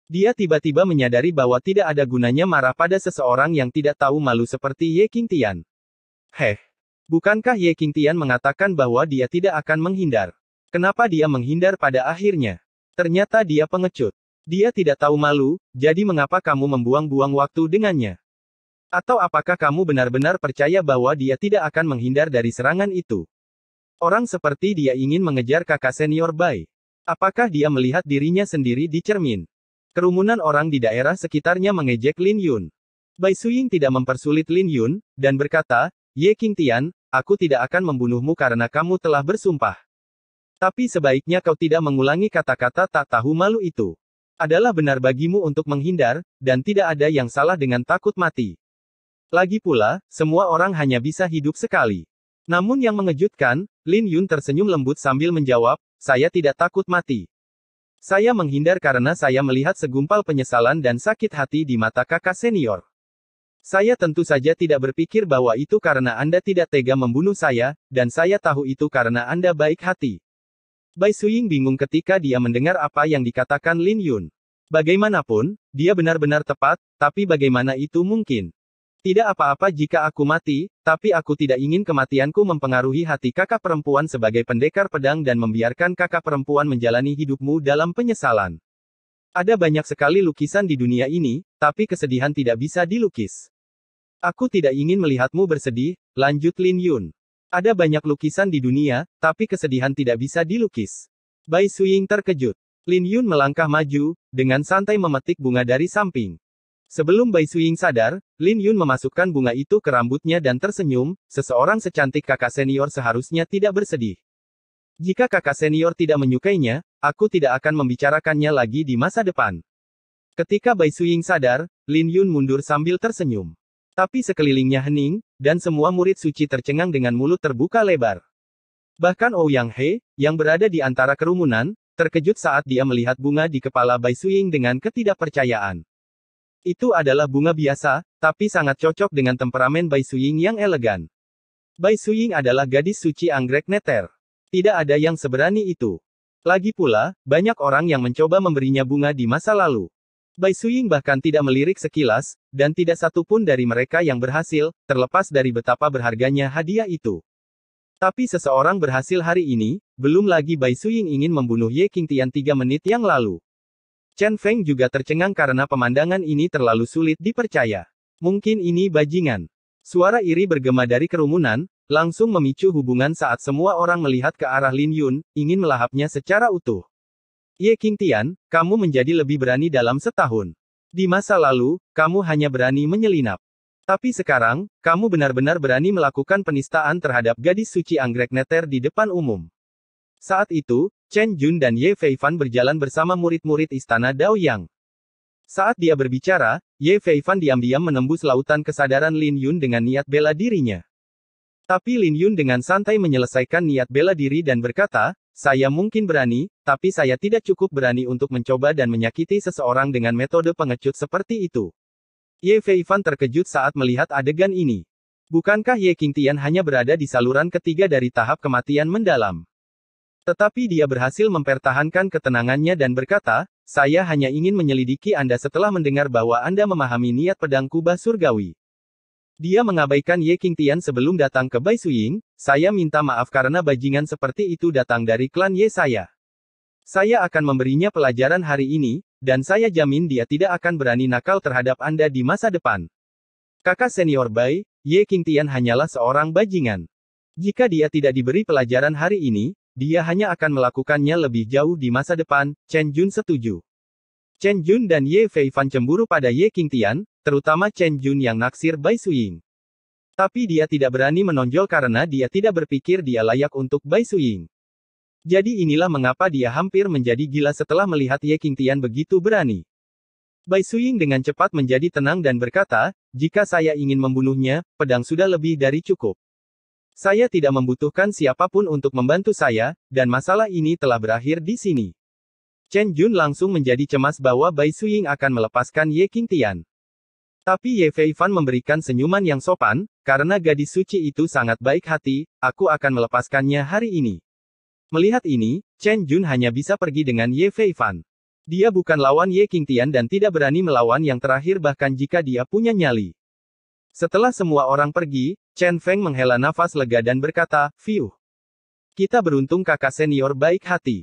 Dia tiba-tiba menyadari bahwa tidak ada gunanya marah pada seseorang yang tidak tahu malu seperti Ye Qingtian. Bukankah Ye Qingtian mengatakan bahwa dia tidak akan menghindar? Kenapa dia menghindar pada akhirnya? Ternyata dia pengecut. Dia tidak tahu malu, jadi mengapa kamu membuang-buang waktu dengannya? Atau apakah kamu benar-benar percaya bahwa dia tidak akan menghindar dari serangan itu? Orang seperti dia ingin mengejar kakak senior Bai. Apakah dia melihat dirinya sendiri di cermin? Kerumunan orang di daerah sekitarnya mengejek Lin Yun. Bai Suiying tidak mempersulit Lin Yun, dan berkata, Ye Qingtian, aku tidak akan membunuhmu karena kamu telah bersumpah. Tapi sebaiknya kau tidak mengulangi kata-kata tak tahu malu itu. Adalah benar bagimu untuk menghindar, dan tidak ada yang salah dengan takut mati. Lagi pula, semua orang hanya bisa hidup sekali. Namun yang mengejutkan, Lin Yun tersenyum lembut sambil menjawab, saya tidak takut mati. Saya menghindar karena saya melihat segumpal penyesalan dan sakit hati di mata kakak senior. Saya tentu saja tidak berpikir bahwa itu karena Anda tidak tega membunuh saya, dan saya tahu itu karena Anda baik hati. Bai Suiying bingung ketika dia mendengar apa yang dikatakan Lin Yun. Bagaimanapun, dia benar-benar tepat, tapi bagaimana itu mungkin? Tidak apa-apa jika aku mati, tapi aku tidak ingin kematianku mempengaruhi hati kakak perempuan sebagai pendekar pedang dan membiarkan kakak perempuan menjalani hidupmu dalam penyesalan. Ada banyak sekali lukisan di dunia ini, tapi kesedihan tidak bisa dilukis. Aku tidak ingin melihatmu bersedih, lanjut Lin Yun. Ada banyak lukisan di dunia, tapi kesedihan tidak bisa dilukis. Bai Suiying terkejut. Lin Yun melangkah maju, dengan santai memetik bunga dari samping. Sebelum Bai Suiying sadar, Lin Yun memasukkan bunga itu ke rambutnya dan tersenyum, seseorang secantik kakak senior seharusnya tidak bersedih. Jika kakak senior tidak menyukainya, aku tidak akan membicarakannya lagi di masa depan. Ketika Bai Suiying sadar, Lin Yun mundur sambil tersenyum. Tapi sekelilingnya hening, dan semua murid suci tercengang dengan mulut terbuka lebar. Bahkan Ouyang He, yang berada di antara kerumunan, terkejut saat dia melihat bunga di kepala Bai Suiying dengan ketidakpercayaan. Itu adalah bunga biasa, tapi sangat cocok dengan temperamen Bai Suiying yang elegan. Bai Suiying adalah gadis suci anggrek neter. Tidak ada yang seberani itu. Lagi pula, banyak orang yang mencoba memberinya bunga di masa lalu. Bai Suiying bahkan tidak melirik sekilas, dan tidak satu pun dari mereka yang berhasil, terlepas dari betapa berharganya hadiah itu. Tapi seseorang berhasil hari ini, belum lagi Bai Suiying ingin membunuh Ye Qingtian 3 menit yang lalu. Chen Feng juga tercengang karena pemandangan ini terlalu sulit dipercaya. Mungkin ini bajingan. Suara iri bergema dari kerumunan, langsung memicu hubungan saat semua orang melihat ke arah Lin Yun, ingin melahapnya secara utuh. Ye Qingtian, kamu menjadi lebih berani dalam setahun. Di masa lalu, kamu hanya berani menyelinap. Tapi sekarang, kamu benar-benar berani melakukan penistaan terhadap gadis suci anggrek neter di depan umum. Saat itu, Chen Jun dan Ye Feifan berjalan bersama murid-murid istana Daoyang. Saat dia berbicara, Ye Feifan diam-diam menembus lautan kesadaran Lin Yun dengan niat bela dirinya. Tapi Lin Yun dengan santai menyelesaikan niat bela diri dan berkata, saya mungkin berani, tapi saya tidak cukup berani untuk mencoba dan menyakiti seseorang dengan metode pengecut seperti itu. Ye Feifan terkejut saat melihat adegan ini. Bukankah Ye Qingtian hanya berada di saluran ketiga dari tahap kematian mendalam? Tetapi dia berhasil mempertahankan ketenangannya dan berkata, saya hanya ingin menyelidiki Anda setelah mendengar bahwa Anda memahami niat pedang kubah surgawi. Dia mengabaikan Ye Qingtian sebelum datang ke Bai Suiying, saya minta maaf karena bajingan seperti itu datang dari klan Ye saya. Saya akan memberinya pelajaran hari ini, dan saya jamin dia tidak akan berani nakal terhadap Anda di masa depan. Kakak senior Bai, Ye Qingtian hanyalah seorang bajingan. Jika dia tidak diberi pelajaran hari ini, dia hanya akan melakukannya lebih jauh di masa depan, Chen Jun setuju. Chen Jun dan Ye Feifan cemburu pada Ye Qingtian, terutama Chen Jun yang naksir Bai Suiying. Tapi dia tidak berani menonjol karena dia tidak berpikir dia layak untuk Bai Suiying. Jadi inilah mengapa dia hampir menjadi gila setelah melihat Ye Qingtian begitu berani. Bai Suiying dengan cepat menjadi tenang dan berkata, jika saya ingin membunuhnya, pedang sudah lebih dari cukup. Saya tidak membutuhkan siapapun untuk membantu saya, dan masalah ini telah berakhir di sini. Chen Jun langsung menjadi cemas bahwa Bai Suying akan melepaskan Ye Qingtian. Tapi Ye Feifan memberikan senyuman yang sopan, karena gadis suci itu sangat baik hati, aku akan melepaskannya hari ini. Melihat ini, Chen Jun hanya bisa pergi dengan Ye Feifan. Dia bukan lawan Ye Qingtian dan tidak berani melawan yang terakhir bahkan jika dia punya nyali. Setelah semua orang pergi, Chen Feng menghela nafas lega dan berkata, "Fiuh. Kita beruntung kakak senior baik hati."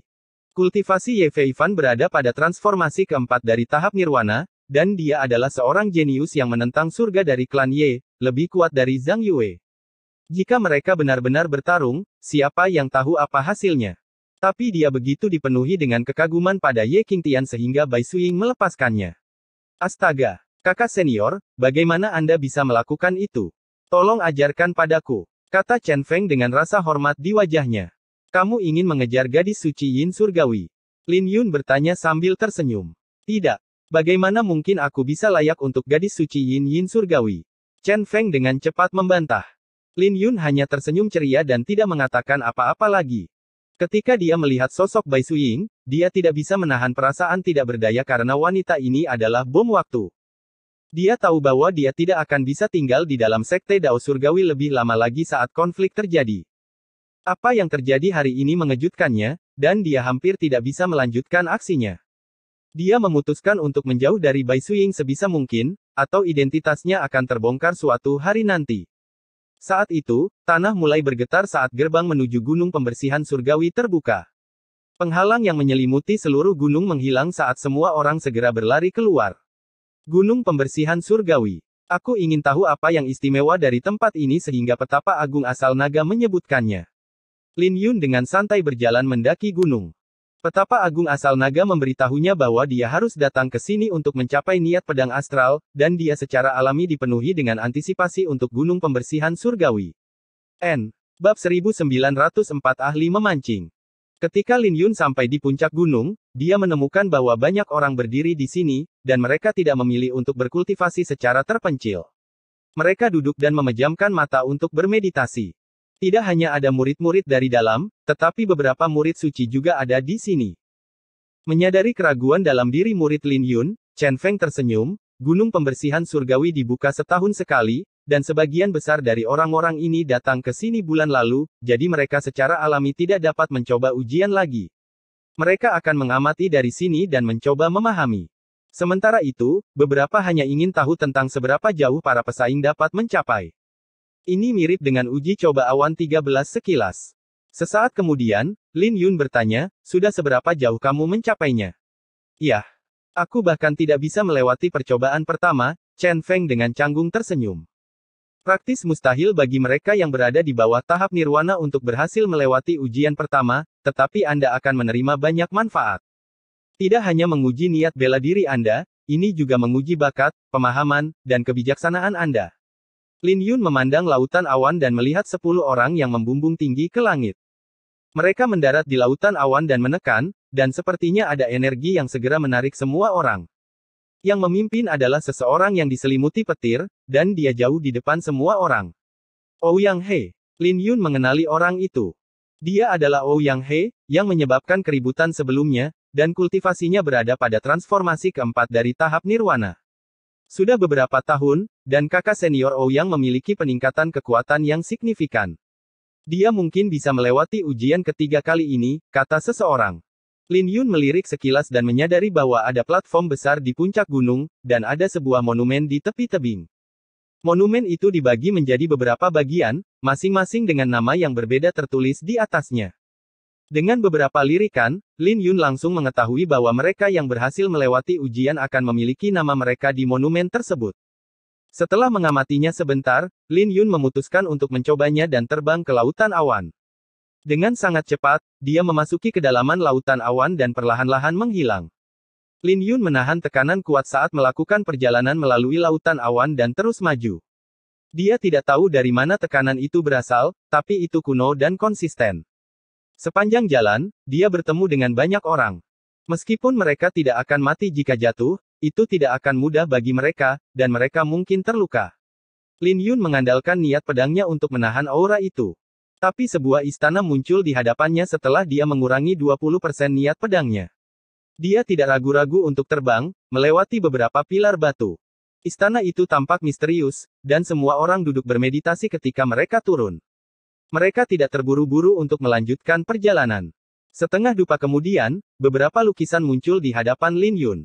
Kultivasi Ye Feifan berada pada transformasi keempat dari tahap nirwana, dan dia adalah seorang jenius yang menentang surga dari klan Ye, lebih kuat dari Zhang Yue. Jika mereka benar-benar bertarung, siapa yang tahu apa hasilnya? Tapi dia begitu dipenuhi dengan kekaguman pada Ye Qingtian sehingga Bai Suying melepaskannya. Astaga! Kakak senior, bagaimana Anda bisa melakukan itu? Tolong ajarkan padaku, kata Chen Feng dengan rasa hormat di wajahnya. Kamu ingin mengejar gadis suci Yin Surgawi? Lin Yun bertanya sambil tersenyum. Tidak. Bagaimana mungkin aku bisa layak untuk gadis suci Yin Surgawi? Chen Feng dengan cepat membantah. Lin Yun hanya tersenyum ceria dan tidak mengatakan apa-apa lagi. Ketika dia melihat sosok Bai Suying, dia tidak bisa menahan perasaan tidak berdaya karena wanita ini adalah bom waktu. Dia tahu bahwa dia tidak akan bisa tinggal di dalam sekte Dao Surgawi lebih lama lagi saat konflik terjadi. Apa yang terjadi hari ini mengejutkannya, dan dia hampir tidak bisa melanjutkan aksinya. Dia memutuskan untuk menjauh dari Bai Suying sebisa mungkin, atau identitasnya akan terbongkar suatu hari nanti. Saat itu, tanah mulai bergetar saat gerbang menuju gunung pembersihan surgawi terbuka. Penghalang yang menyelimuti seluruh gunung menghilang saat semua orang segera berlari keluar. Gunung pembersihan surgawi. Aku ingin tahu apa yang istimewa dari tempat ini sehingga petapa agung asal naga menyebutkannya. Lin Yun dengan santai berjalan mendaki gunung. Petapa agung asal naga memberitahunya bahwa dia harus datang ke sini untuk mencapai niat pedang astral, dan dia secara alami dipenuhi dengan antisipasi untuk gunung pembersihan surgawi. Bab 1904 Ahli Memancing. Ketika Lin Yun sampai di puncak gunung, dia menemukan bahwa banyak orang berdiri di sini, dan mereka tidak memilih untuk berkultivasi secara terpencil. Mereka duduk dan memejamkan mata untuk bermeditasi. Tidak hanya ada murid-murid dari dalam, tetapi beberapa murid suci juga ada di sini. Menyadari keraguan dalam diri murid Lin Yun, Chen Feng tersenyum, gunung pembersihan surgawi dibuka setahun sekali, dan sebagian besar dari orang-orang ini datang ke sini bulan lalu, jadi mereka secara alami tidak dapat mencoba ujian lagi. Mereka akan mengamati dari sini dan mencoba memahami. Sementara itu, beberapa hanya ingin tahu tentang seberapa jauh para pesaing dapat mencapai. Ini mirip dengan uji coba awan 13 sekilas. Sesaat kemudian, Lin Yun bertanya, sudah seberapa jauh kamu mencapainya? Yah, aku bahkan tidak bisa melewati percobaan pertama, Chen Feng dengan canggung tersenyum. Praktis mustahil bagi mereka yang berada di bawah tahap nirwana untuk berhasil melewati ujian pertama, tetapi Anda akan menerima banyak manfaat. Tidak hanya menguji niat bela diri Anda, ini juga menguji bakat, pemahaman, dan kebijaksanaan Anda. Lin Yun memandang lautan awan dan melihat 10 orang yang membumbung tinggi ke langit. Mereka mendarat di lautan awan dan menekan, dan sepertinya ada energi yang segera menarik semua orang. Yang memimpin adalah seseorang yang diselimuti petir, dan dia jauh di depan semua orang. Ouyang He. Lin Yun mengenali orang itu. Dia adalah Ouyang He, yang menyebabkan keributan sebelumnya, dan kultivasinya berada pada transformasi keempat dari tahap nirwana. Sudah beberapa tahun, dan kakak senior Ouyang memiliki peningkatan kekuatan yang signifikan. Dia mungkin bisa melewati ujian ketiga kali ini, kata seseorang. Lin Yun melirik sekilas dan menyadari bahwa ada platform besar di puncak gunung, dan ada sebuah monumen di tepi tebing. Monumen itu dibagi menjadi beberapa bagian, masing-masing dengan nama yang berbeda tertulis di atasnya. Dengan beberapa lirikan, Lin Yun langsung mengetahui bahwa mereka yang berhasil melewati ujian akan memiliki nama mereka di monumen tersebut. Setelah mengamatinya sebentar, Lin Yun memutuskan untuk mencobanya dan terbang ke lautan awan. Dengan sangat cepat, dia memasuki kedalaman lautan awan dan perlahan-lahan menghilang. Lin Yun menahan tekanan kuat saat melakukan perjalanan melalui lautan awan dan terus maju. Dia tidak tahu dari mana tekanan itu berasal, tapi itu kuno dan konsisten. Sepanjang jalan, dia bertemu dengan banyak orang. Meskipun mereka tidak akan mati jika jatuh, itu tidak akan mudah bagi mereka, dan mereka mungkin terluka. Lin Yun mengandalkan niat pedangnya untuk menahan aura itu. Tapi sebuah istana muncul di hadapannya setelah dia mengurangi 20% niat pedangnya. Dia tidak ragu-ragu untuk terbang, melewati beberapa pilar batu. Istana itu tampak misterius, dan semua orang duduk bermeditasi ketika mereka turun. Mereka tidak terburu-buru untuk melanjutkan perjalanan. Setengah dupa kemudian, beberapa lukisan muncul di hadapan Lin Yun.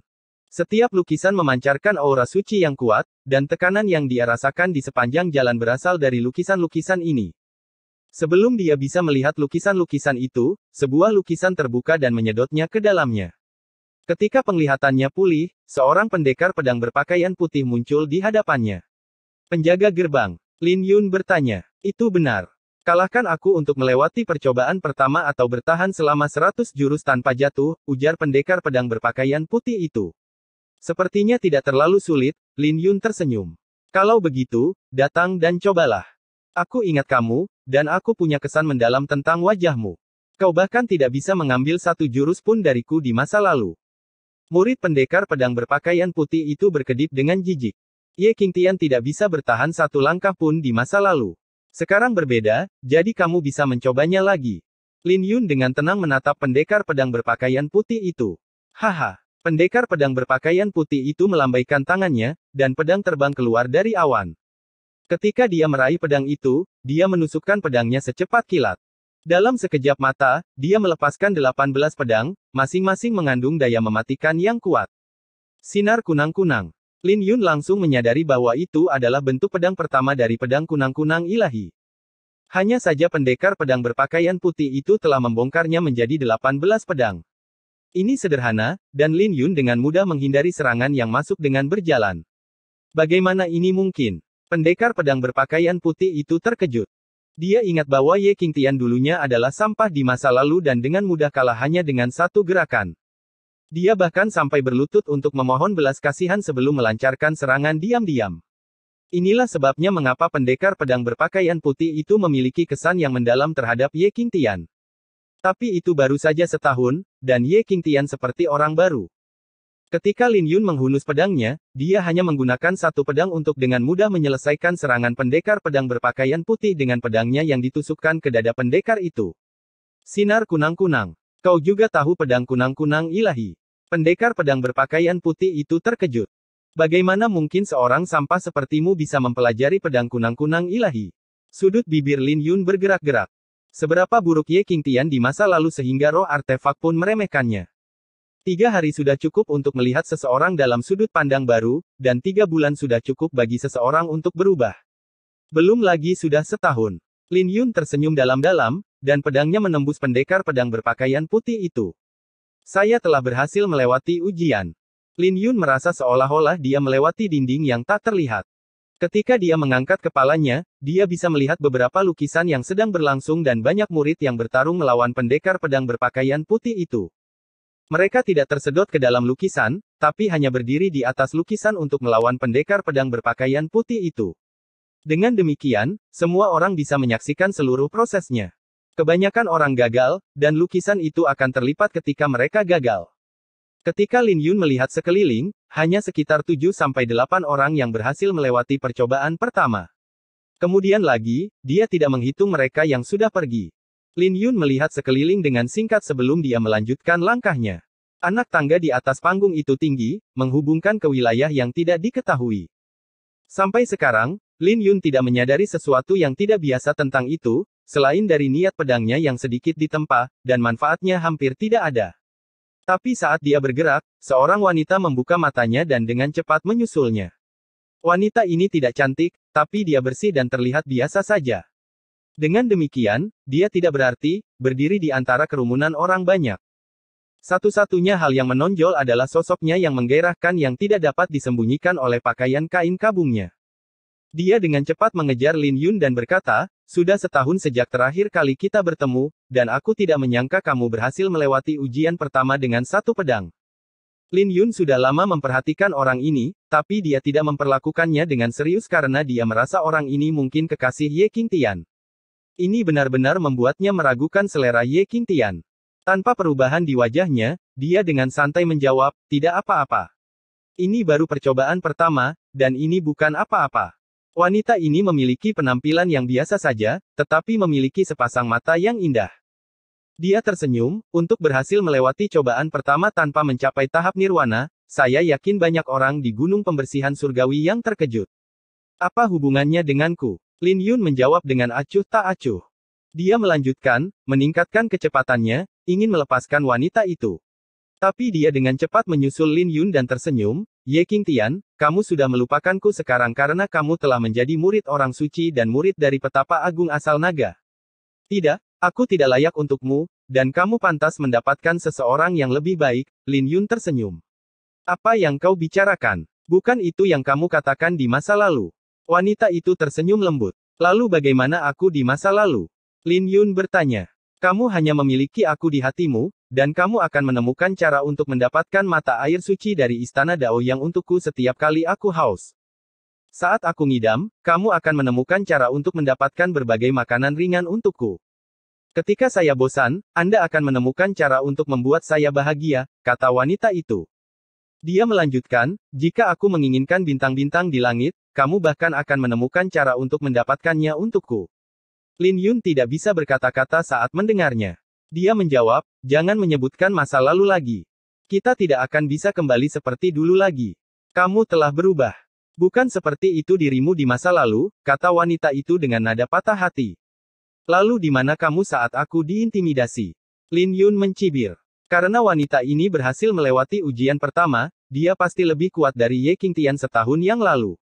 Setiap lukisan memancarkan aura suci yang kuat, dan tekanan yang dia rasakan di sepanjang jalan berasal dari lukisan-lukisan ini. Sebelum dia bisa melihat lukisan-lukisan itu, sebuah lukisan terbuka dan menyedotnya ke dalamnya. Ketika penglihatannya pulih, seorang pendekar pedang berpakaian putih muncul di hadapannya. Penjaga gerbang, Lin Yun bertanya, "Itu benar. Kalahkan aku untuk melewati percobaan pertama atau bertahan selama 100 jurus tanpa jatuh," ujar pendekar pedang berpakaian putih itu. Sepertinya tidak terlalu sulit, Lin Yun tersenyum. "Kalau begitu, datang dan cobalah. Aku ingat kamu, dan aku punya kesan mendalam tentang wajahmu. Kau bahkan tidak bisa mengambil satu jurus pun dariku di masa lalu." Murid pendekar pedang berpakaian putih itu berkedip dengan jijik. Ye Qingtian tidak bisa bertahan satu langkah pun di masa lalu. Sekarang berbeda, jadi kamu bisa mencobanya lagi. Lin Yun dengan tenang menatap pendekar pedang berpakaian putih itu. Haha. Pendekar pedang berpakaian putih itu melambaikan tangannya, dan pedang terbang keluar dari awan. Ketika dia meraih pedang itu, dia menusukkan pedangnya secepat kilat. Dalam sekejap mata, dia melepaskan 18 pedang, masing-masing mengandung daya mematikan yang kuat. Sinar kunang-kunang. Lin Yun langsung menyadari bahwa itu adalah bentuk pedang pertama dari pedang kunang-kunang ilahi. Hanya saja pendekar pedang berpakaian putih itu telah membongkarnya menjadi 18 pedang. Ini sederhana, dan Lin Yun dengan mudah menghindari serangan yang masuk dengan berjalan. Bagaimana ini mungkin? Pendekar pedang berpakaian putih itu terkejut. Dia ingat bahwa Ye Qingtian dulunya adalah sampah di masa lalu dan dengan mudah kalah hanya dengan satu gerakan. Dia bahkan sampai berlutut untuk memohon belas kasihan sebelum melancarkan serangan diam-diam. Inilah sebabnya mengapa pendekar pedang berpakaian putih itu memiliki kesan yang mendalam terhadap Ye Qingtian. Tapi itu baru saja setahun, dan Ye Qingtian seperti orang baru. Ketika Lin Yun menghunus pedangnya, dia hanya menggunakan satu pedang untuk dengan mudah menyelesaikan serangan pendekar pedang berpakaian putih dengan pedangnya yang ditusukkan ke dada pendekar itu. Sinar kunang-kunang. Kau juga tahu pedang kunang-kunang ilahi. Pendekar pedang berpakaian putih itu terkejut. Bagaimana mungkin seorang sampah sepertimu bisa mempelajari pedang kunang-kunang ilahi? Sudut bibir Lin Yun bergerak-gerak. Seberapa buruk Ye Qingtian di masa lalu sehingga roh artefak pun meremehkannya. 3 hari sudah cukup untuk melihat seseorang dalam sudut pandang baru, dan 3 bulan sudah cukup bagi seseorang untuk berubah. Belum lagi sudah setahun. Lin Yun tersenyum dalam-dalam, dan pedangnya menembus pendekar pedang berpakaian putih itu. Saya telah berhasil melewati ujian. Lin Yun merasa seolah-olah dia melewati dinding yang tak terlihat. Ketika dia mengangkat kepalanya, dia bisa melihat beberapa lukisan yang sedang berlangsung dan banyak murid yang bertarung melawan pendekar pedang berpakaian putih itu. Mereka tidak tersedot ke dalam lukisan, tapi hanya berdiri di atas lukisan untuk melawan pendekar pedang berpakaian putih itu. Dengan demikian, semua orang bisa menyaksikan seluruh prosesnya. Kebanyakan orang gagal, dan lukisan itu akan terlipat ketika mereka gagal. Ketika Lin Yun melihat sekeliling, hanya sekitar 7-8 orang yang berhasil melewati percobaan pertama. Kemudian lagi, dia tidak menghitung mereka yang sudah pergi. Lin Yun melihat sekeliling dengan singkat sebelum dia melanjutkan langkahnya. Anak tangga di atas panggung itu tinggi, menghubungkan ke wilayah yang tidak diketahui. Sampai sekarang, Lin Yun tidak menyadari sesuatu yang tidak biasa tentang itu, selain dari niat pedangnya yang sedikit ditempa, dan manfaatnya hampir tidak ada. Tapi saat dia bergerak, seorang wanita membuka matanya dan dengan cepat menyusulnya. Wanita ini tidak cantik, tapi dia bersih dan terlihat biasa saja. Dengan demikian, dia tidak berarti berdiri di antara kerumunan orang banyak. Satu-satunya hal yang menonjol adalah sosoknya yang menggairahkan yang tidak dapat disembunyikan oleh pakaian kain kabungnya. Dia dengan cepat mengejar Lin Yun dan berkata, "Sudah setahun sejak terakhir kali kita bertemu, dan aku tidak menyangka kamu berhasil melewati ujian pertama dengan satu pedang." Lin Yun sudah lama memperhatikan orang ini, tapi dia tidak memperlakukannya dengan serius karena dia merasa orang ini mungkin kekasih Ye Qingtian. Ini benar-benar membuatnya meragukan selera Ye Qingtian. Tanpa perubahan di wajahnya, dia dengan santai menjawab, "Tidak apa-apa. Ini baru percobaan pertama, dan ini bukan apa-apa." Wanita ini memiliki penampilan yang biasa saja, tetapi memiliki sepasang mata yang indah. Dia tersenyum, untuk berhasil melewati cobaan pertama tanpa mencapai tahap nirwana, saya yakin banyak orang di gunung pembersihan surgawi yang terkejut. Apa hubungannya denganku? Lin Yun menjawab dengan acuh tak acuh. Dia melanjutkan, meningkatkan kecepatannya, ingin melepaskan wanita itu. Tapi dia dengan cepat menyusul Lin Yun dan tersenyum, Ye Qingtian, kamu sudah melupakanku sekarang karena kamu telah menjadi murid orang suci dan murid dari petapa agung asal naga. Tidak, aku tidak layak untukmu, dan kamu pantas mendapatkan seseorang yang lebih baik, Lin Yun tersenyum. Apa yang kau bicarakan? Bukan itu yang kamu katakan di masa lalu. Wanita itu tersenyum lembut. Lalu bagaimana aku di masa lalu? Lin Yun bertanya. Kamu hanya memiliki aku di hatimu, dan kamu akan menemukan cara untuk mendapatkan mata air suci dari istana Dao yang untukku setiap kali aku haus. Saat aku ngidam, kamu akan menemukan cara untuk mendapatkan berbagai makanan ringan untukku. Ketika saya bosan, Anda akan menemukan cara untuk membuat saya bahagia, kata wanita itu. Dia melanjutkan, jika aku menginginkan bintang-bintang di langit, kamu bahkan akan menemukan cara untuk mendapatkannya untukku. Lin Yun tidak bisa berkata-kata saat mendengarnya. Dia menjawab, jangan menyebutkan masa lalu lagi. Kita tidak akan bisa kembali seperti dulu lagi. Kamu telah berubah. Bukan seperti itu dirimu di masa lalu, kata wanita itu dengan nada patah hati. Lalu di mana kamu saat aku diintimidasi? Lin Yun mencibir. Karena wanita ini berhasil melewati ujian pertama, dia pasti lebih kuat dari Ye Qingtian setahun yang lalu.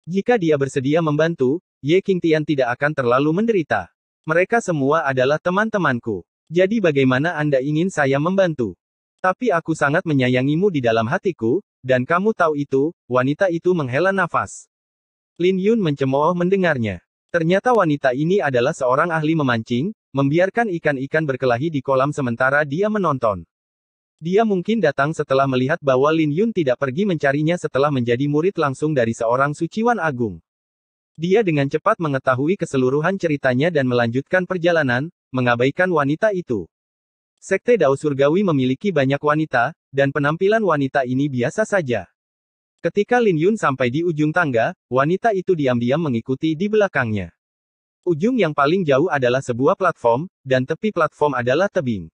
Jika dia bersedia membantu, Ye Qingtian tidak akan terlalu menderita. Mereka semua adalah teman-temanku. Jadi bagaimana Anda ingin saya membantu? Tapi aku sangat menyayangimu di dalam hatiku, dan kamu tahu itu, wanita itu menghela nafas. Lin Yun mencemooh mendengarnya. Ternyata wanita ini adalah seorang ahli memancing, membiarkan ikan-ikan berkelahi di kolam sementara dia menonton. Dia mungkin datang setelah melihat bahwa Lin Yun tidak pergi mencarinya setelah menjadi murid langsung dari seorang suciwan agung. Dia dengan cepat mengetahui keseluruhan ceritanya dan melanjutkan perjalanan, mengabaikan wanita itu. Sekte Dao Surgawi memiliki banyak wanita, dan penampilan wanita ini biasa saja. Ketika Lin Yun sampai di ujung tangga, wanita itu diam-diam mengikuti di belakangnya. Ujung yang paling jauh adalah sebuah platform, dan tepi platform adalah tebing.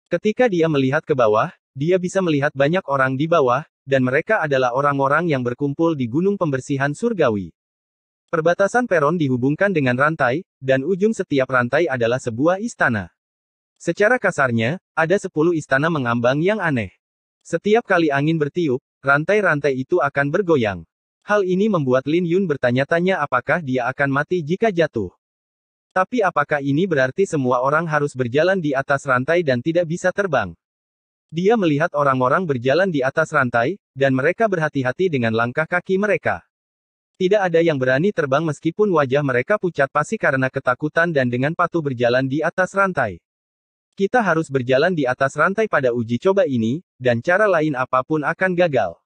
Ketika dia melihat ke bawah, dia bisa melihat banyak orang di bawah, dan mereka adalah orang-orang yang berkumpul di gunung pembersihan surgawi. Perbatasan peron dihubungkan dengan rantai, dan ujung setiap rantai adalah sebuah istana. Secara kasarnya, ada 10 istana mengambang yang aneh. Setiap kali angin bertiup, rantai-rantai itu akan bergoyang. Hal ini membuat Lin Yun bertanya-tanya apakah dia akan mati jika jatuh. Tapi apakah ini berarti semua orang harus berjalan di atas rantai dan tidak bisa terbang? Dia melihat orang-orang berjalan di atas rantai, dan mereka berhati-hati dengan langkah kaki mereka. Tidak ada yang berani terbang meskipun wajah mereka pucat pasi karena ketakutan dan dengan patuh berjalan di atas rantai. Kita harus berjalan di atas rantai pada uji coba ini, dan cara lain apapun akan gagal.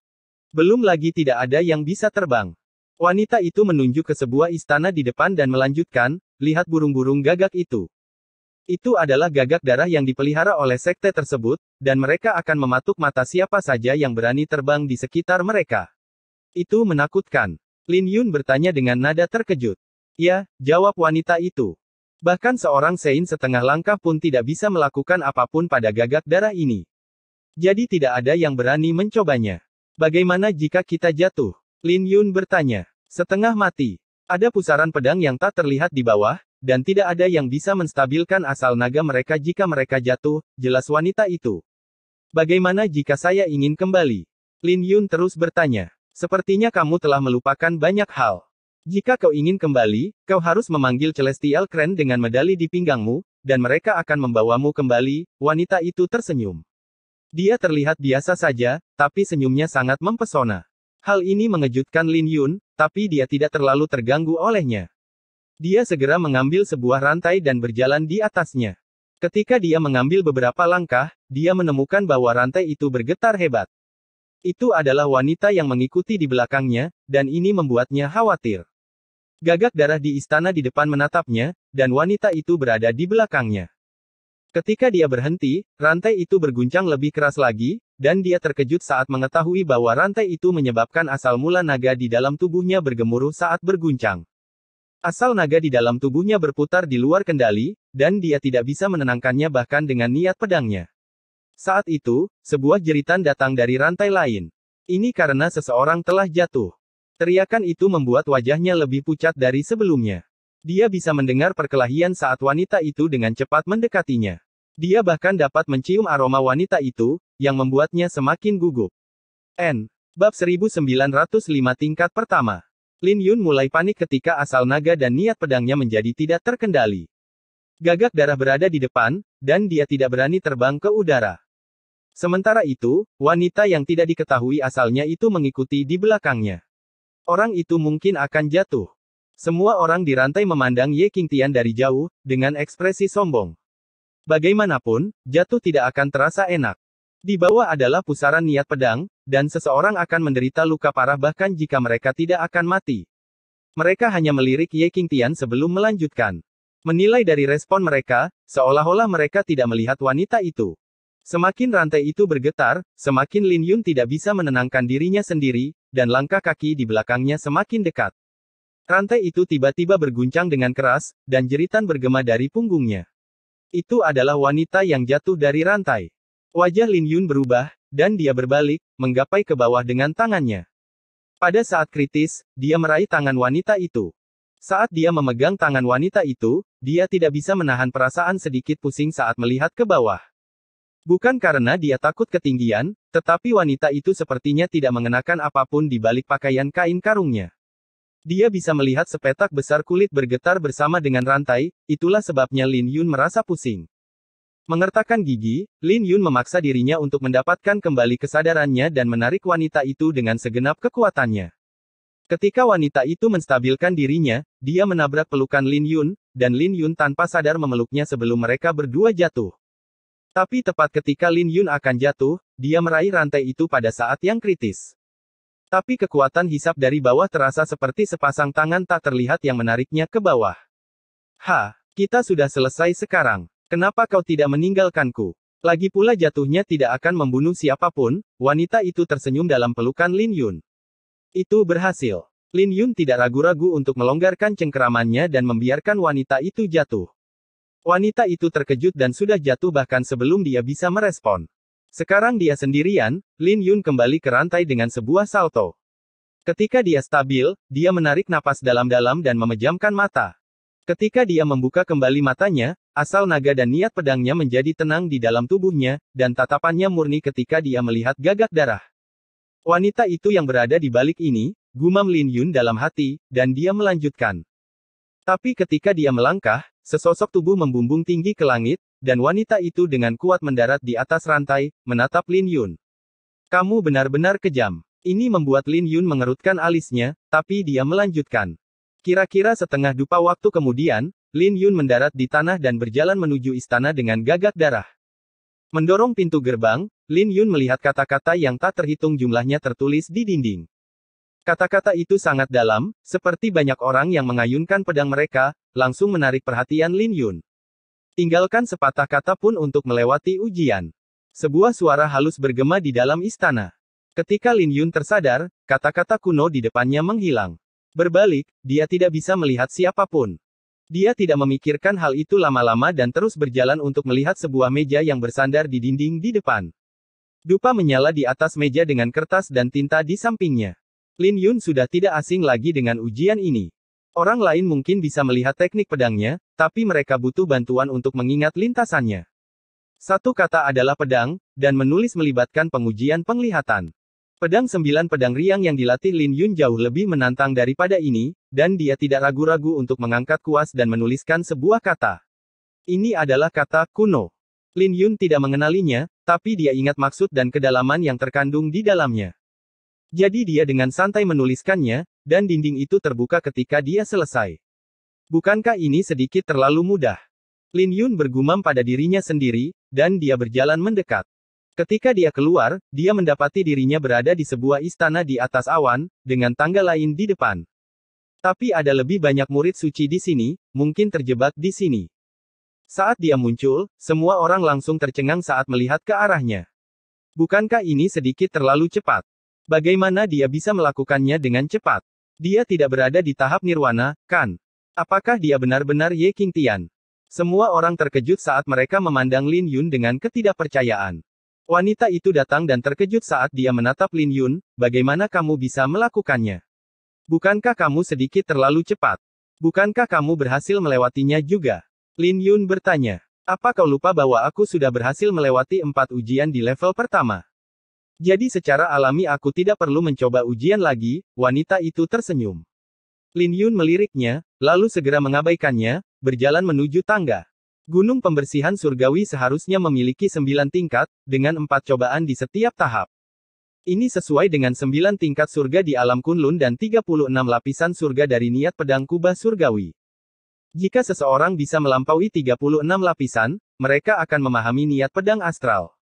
Belum lagi tidak ada yang bisa terbang. Wanita itu menunjuk ke sebuah istana di depan dan melanjutkan, lihat burung-burung gagak itu. Itu adalah gagak darah yang dipelihara oleh sekte tersebut, dan mereka akan mematuk mata siapa saja yang berani terbang di sekitar mereka. Itu menakutkan. Lin Yun bertanya dengan nada terkejut. Ya, jawab wanita itu. Bahkan seorang Sein setengah langkah pun tidak bisa melakukan apapun pada gagak darah ini. Jadi tidak ada yang berani mencobanya. Bagaimana jika kita jatuh? Lin Yun bertanya. Setengah mati. Ada pusaran pedang yang tak terlihat di bawah, dan tidak ada yang bisa menstabilkan asal naga mereka jika mereka jatuh, jelas wanita itu. Bagaimana jika saya ingin kembali? Lin Yun terus bertanya. Sepertinya kamu telah melupakan banyak hal. Jika kau ingin kembali, kau harus memanggil Celestial Crane dengan medali di pinggangmu, dan mereka akan membawamu kembali, wanita itu tersenyum. Dia terlihat biasa saja, tapi senyumnya sangat mempesona. Hal ini mengejutkan Lin Yun, tapi dia tidak terlalu terganggu olehnya. Dia segera mengambil sebuah rantai dan berjalan di atasnya. Ketika dia mengambil beberapa langkah, dia menemukan bahwa rantai itu bergetar hebat. Itu adalah wanita yang mengikuti di belakangnya, dan ini membuatnya khawatir. Gagak darah di istana di depan menatapnya, dan wanita itu berada di belakangnya. Ketika dia berhenti, rantai itu berguncang lebih keras lagi, dan dia terkejut saat mengetahui bahwa rantai itu menyebabkan asal mula naga di dalam tubuhnya bergemuruh saat berguncang. Asal naga di dalam tubuhnya berputar di luar kendali, dan dia tidak bisa menenangkannya bahkan dengan niat pedangnya. Saat itu, sebuah jeritan datang dari rantai lain. Ini karena seseorang telah jatuh. Teriakan itu membuat wajahnya lebih pucat dari sebelumnya. Dia bisa mendengar perkelahian saat wanita itu dengan cepat mendekatinya. Dia bahkan dapat mencium aroma wanita itu, yang membuatnya semakin gugup. Bab 1905 tingkat pertama. Lin Yun mulai panik ketika asal naga dan niat pedangnya menjadi tidak terkendali. Gagak darah berada di depan, dan dia tidak berani terbang ke udara. Sementara itu, wanita yang tidak diketahui asalnya itu mengikuti di belakangnya. Orang itu mungkin akan jatuh. Semua orang di rantai memandang Ye Qingtian dari jauh, dengan ekspresi sombong. Bagaimanapun, jatuh tidak akan terasa enak. Di bawah adalah pusaran niat pedang, dan seseorang akan menderita luka parah bahkan jika mereka tidak akan mati. Mereka hanya melirik Ye Qingtian sebelum melanjutkan. Menilai dari respon mereka, seolah-olah mereka tidak melihat wanita itu. Semakin rantai itu bergetar, semakin Lin Yun tidak bisa menenangkan dirinya sendiri, dan langkah kaki di belakangnya semakin dekat. Rantai itu tiba-tiba berguncang dengan keras, dan jeritan bergema dari punggungnya. Itu adalah wanita yang jatuh dari rantai. Wajah Lin Yun berubah, dan dia berbalik, menggapai ke bawah dengan tangannya. Pada saat kritis, dia meraih tangan wanita itu. Saat dia memegang tangan wanita itu, dia tidak bisa menahan perasaan sedikit pusing saat melihat ke bawah. Bukan karena dia takut ketinggian, tetapi wanita itu sepertinya tidak mengenakan apapun di balik pakaian kain karungnya. Dia bisa melihat sepetak besar kulit bergetar bersama dengan rantai, itulah sebabnya Lin Yun merasa pusing. Mengertakkan gigi, Lin Yun memaksa dirinya untuk mendapatkan kembali kesadarannya dan menarik wanita itu dengan segenap kekuatannya. Ketika wanita itu menstabilkan dirinya, dia menabrak pelukan Lin Yun, dan Lin Yun tanpa sadar memeluknya sebelum mereka berdua jatuh. Tapi tepat ketika Lin Yun akan jatuh, dia meraih rantai itu pada saat yang kritis. Tapi kekuatan hisap dari bawah terasa seperti sepasang tangan tak terlihat yang menariknya ke bawah. Kita sudah selesai sekarang. Kenapa kau tidak meninggalkanku? Lagi pula jatuhnya tidak akan membunuh siapapun, wanita itu tersenyum dalam pelukan Lin Yun. Itu berhasil. Lin Yun tidak ragu-ragu untuk melonggarkan cengkeramannya dan membiarkan wanita itu jatuh. Wanita itu terkejut dan sudah jatuh bahkan sebelum dia bisa merespon. Sekarang dia sendirian, Lin Yun kembali ke rantai dengan sebuah salto. Ketika dia stabil, dia menarik napas dalam-dalam dan memejamkan mata. Ketika dia membuka kembali matanya, asal naga dan niat pedangnya menjadi tenang di dalam tubuhnya, dan tatapannya murni ketika dia melihat gagak darah. Wanita itu yang berada di balik ini, gumam Lin Yun dalam hati, dan dia melanjutkan. Tapi ketika dia melangkah, sesosok tubuh membumbung tinggi ke langit, dan wanita itu dengan kuat mendarat di atas rantai, menatap Lin Yun. Kamu benar-benar kejam. Ini membuat Lin Yun mengerutkan alisnya, tapi dia melanjutkan. Kira-kira setengah dupa waktu kemudian, Lin Yun mendarat di tanah dan berjalan menuju istana dengan gagak darah. Mendorong pintu gerbang, Lin Yun melihat kata-kata yang tak terhitung jumlahnya tertulis di dinding. Kata-kata itu sangat dalam, seperti banyak orang yang mengayunkan pedang mereka, langsung menarik perhatian Lin Yun. Tinggalkan sepatah kata pun untuk melewati ujian. Sebuah suara halus bergema di dalam istana. Ketika Lin Yun tersadar, kata-kata kuno di depannya menghilang. Berbalik, dia tidak bisa melihat siapapun. Dia tidak memikirkan hal itu lama-lama dan terus berjalan untuk melihat sebuah meja yang bersandar di dinding di depan. Dupa menyala di atas meja dengan kertas dan tinta di sampingnya. Lin Yun sudah tidak asing lagi dengan ujian ini. Orang lain mungkin bisa melihat teknik pedangnya, tapi mereka butuh bantuan untuk mengingat lintasannya. Satu kata adalah pedang, dan menulis melibatkan pengujian penglihatan. Pedang 9 pedang riang yang dilatih Lin Yun jauh lebih menantang daripada ini, dan dia tidak ragu-ragu untuk mengangkat kuas dan menuliskan sebuah kata. Ini adalah kata kuno. Lin Yun tidak mengenalinya, tapi dia ingat maksud dan kedalaman yang terkandung di dalamnya. Jadi dia dengan santai menuliskannya, dan dinding itu terbuka ketika dia selesai. Bukankah ini sedikit terlalu mudah? Lin Yun bergumam pada dirinya sendiri, dan dia berjalan mendekat. Ketika dia keluar, dia mendapati dirinya berada di sebuah istana di atas awan, dengan tangga lain di depan. Tapi ada lebih banyak murid suci di sini, mungkin terjebak di sini. Saat dia muncul, semua orang langsung tercengang saat melihat ke arahnya. Bukankah ini sedikit terlalu cepat? Bagaimana dia bisa melakukannya dengan cepat? Dia tidak berada di tahap nirwana, kan? Apakah dia benar-benar Ye Qingtian? Semua orang terkejut saat mereka memandang Lin Yun dengan ketidakpercayaan. Wanita itu datang dan terkejut saat dia menatap Lin Yun, bagaimana kamu bisa melakukannya? Bukankah kamu sedikit terlalu cepat? Bukankah kamu berhasil melewatinya juga? Lin Yun bertanya. Apa kau lupa bahwa aku sudah berhasil melewati 4 ujian di level pertama? Jadi secara alami aku tidak perlu mencoba ujian lagi, wanita itu tersenyum. Lin Yun meliriknya, lalu segera mengabaikannya, berjalan menuju tangga. Gunung pembersihan surgawi seharusnya memiliki 9 tingkat, dengan 4 cobaan di setiap tahap. Ini sesuai dengan 9 tingkat surga di alam Kunlun dan 36 lapisan surga dari niat pedang kubah surgawi. Jika seseorang bisa melampaui 36 lapisan, mereka akan memahami niat pedang astral.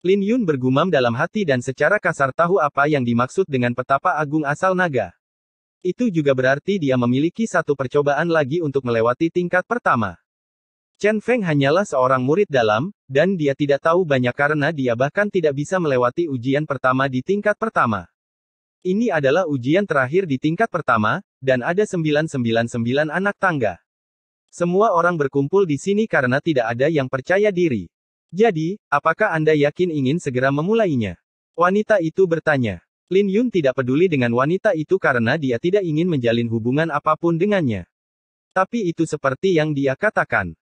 Lin Yun bergumam dalam hati dan secara kasar tahu apa yang dimaksud dengan petapa agung asal naga. Itu juga berarti dia memiliki satu percobaan lagi untuk melewati tingkat pertama. Chen Feng hanyalah seorang murid dalam, dan dia tidak tahu banyak karena dia bahkan tidak bisa melewati ujian pertama di tingkat pertama. Ini adalah ujian terakhir di tingkat pertama, dan ada 999 anak tangga. Semua orang berkumpul di sini karena tidak ada yang percaya diri. Jadi, apakah Anda yakin ingin segera memulainya? Wanita itu bertanya. Lin Yun tidak peduli dengan wanita itu karena dia tidak ingin menjalin hubungan apapun dengannya. Tapi itu seperti yang dia katakan.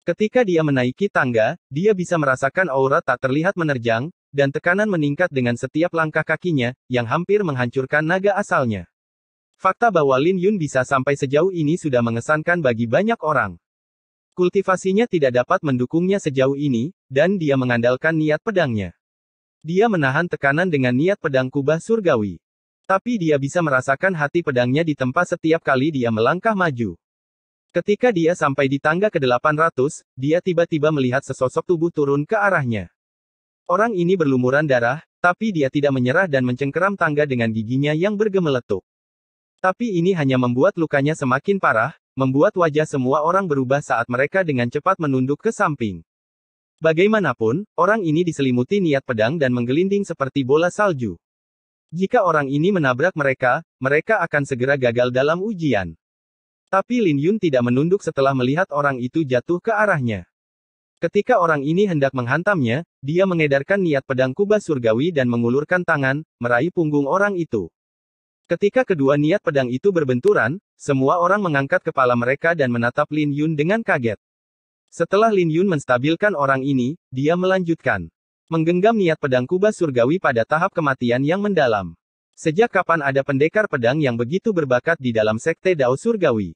Ketika dia menaiki tangga, dia bisa merasakan aura tak terlihat menerjang, dan tekanan meningkat dengan setiap langkah kakinya, yang hampir menghancurkan naga asalnya. Fakta bahwa Lin Yun bisa sampai sejauh ini sudah mengesankan bagi banyak orang. Kultivasinya tidak dapat mendukungnya sejauh ini, dan dia mengandalkan niat pedangnya. Dia menahan tekanan dengan niat pedang kubah surgawi. Tapi dia bisa merasakan hati pedangnya ditempa setiap kali dia melangkah maju. Ketika dia sampai di tangga ke-800, dia tiba-tiba melihat sesosok tubuh turun ke arahnya. Orang ini berlumuran darah, tapi dia tidak menyerah dan mencengkeram tangga dengan giginya yang bergemeletup. Tapi ini hanya membuat lukanya semakin parah, membuat wajah semua orang berubah saat mereka dengan cepat menunduk ke samping. Bagaimanapun, orang ini diselimuti niat pedang dan menggelinding seperti bola salju. Jika orang ini menabrak mereka, mereka akan segera gagal dalam ujian. Tapi Lin Yun tidak menunduk setelah melihat orang itu jatuh ke arahnya. Ketika orang ini hendak menghantamnya, dia mengedarkan niat pedang kubah surgawi dan mengulurkan tangan, meraih punggung orang itu. Ketika kedua niat pedang itu berbenturan, semua orang mengangkat kepala mereka dan menatap Lin Yun dengan kaget. Setelah Lin Yun menstabilkan orang ini, dia melanjutkan. Menggenggam niat pedang kubah surgawi pada tahap kematian yang mendalam. Sejak kapan ada pendekar pedang yang begitu berbakat di dalam sekte Dao Surgawi?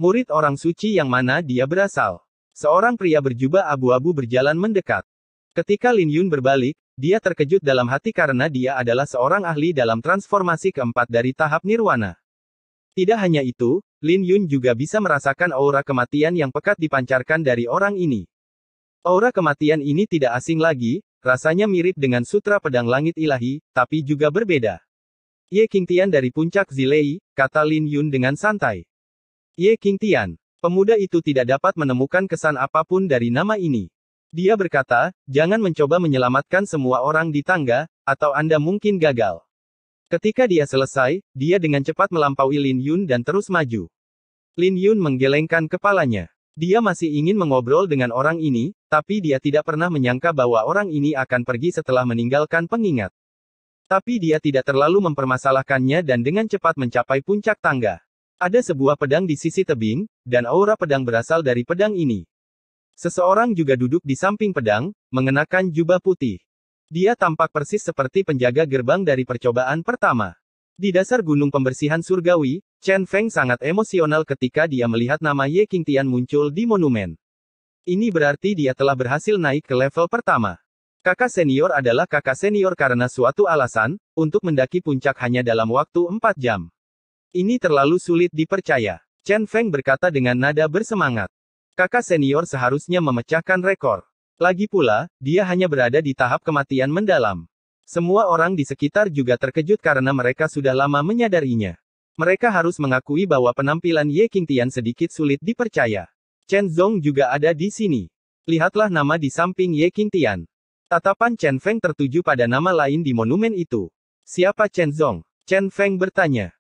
Murid orang suci yang mana dia berasal? Seorang pria berjubah abu-abu berjalan mendekat. Ketika Lin Yun berbalik, dia terkejut dalam hati karena dia adalah seorang ahli dalam transformasi keempat dari tahap nirwana. Tidak hanya itu, Lin Yun juga bisa merasakan aura kematian yang pekat dipancarkan dari orang ini. Aura kematian ini tidak asing lagi, rasanya mirip dengan sutra pedang langit ilahi, tapi juga berbeda. Ye Qingtian dari puncak Zilei, kata Lin Yun dengan santai. Ye Qingtian. Pemuda itu tidak dapat menemukan kesan apapun dari nama ini. Dia berkata, jangan mencoba menyelamatkan semua orang di tangga, atau Anda mungkin gagal. Ketika dia selesai, dia dengan cepat melampaui Lin Yun dan terus maju. Lin Yun menggelengkan kepalanya. Dia masih ingin mengobrol dengan orang ini, tapi dia tidak pernah menyangka bahwa orang ini akan pergi setelah meninggalkan pengingat. Tapi dia tidak terlalu mempermasalahkannya dan dengan cepat mencapai puncak tangga. Ada sebuah pedang di sisi tebing, dan aura pedang berasal dari pedang ini. Seseorang juga duduk di samping pedang, mengenakan jubah putih. Dia tampak persis seperti penjaga gerbang dari percobaan pertama. Di dasar gunung pembersihan surgawi, Chen Feng sangat emosional ketika dia melihat nama Ye Qingtian muncul di monumen. Ini berarti dia telah berhasil naik ke level pertama. Kakak senior adalah kakak senior karena suatu alasan, untuk mendaki puncak hanya dalam waktu 4 jam. Ini terlalu sulit dipercaya. Chen Feng berkata dengan nada bersemangat. Kakak senior seharusnya memecahkan rekor. Lagi pula, dia hanya berada di tahap kematian mendalam. Semua orang di sekitar juga terkejut karena mereka sudah lama menyadarinya. Mereka harus mengakui bahwa penampilan Ye Qingtian sedikit sulit dipercaya. Chen Zong juga ada di sini. Lihatlah nama di samping Ye Qingtian. Tatapan Chen Feng tertuju pada nama lain di monumen itu. Siapa Chen Zong? Chen Feng bertanya.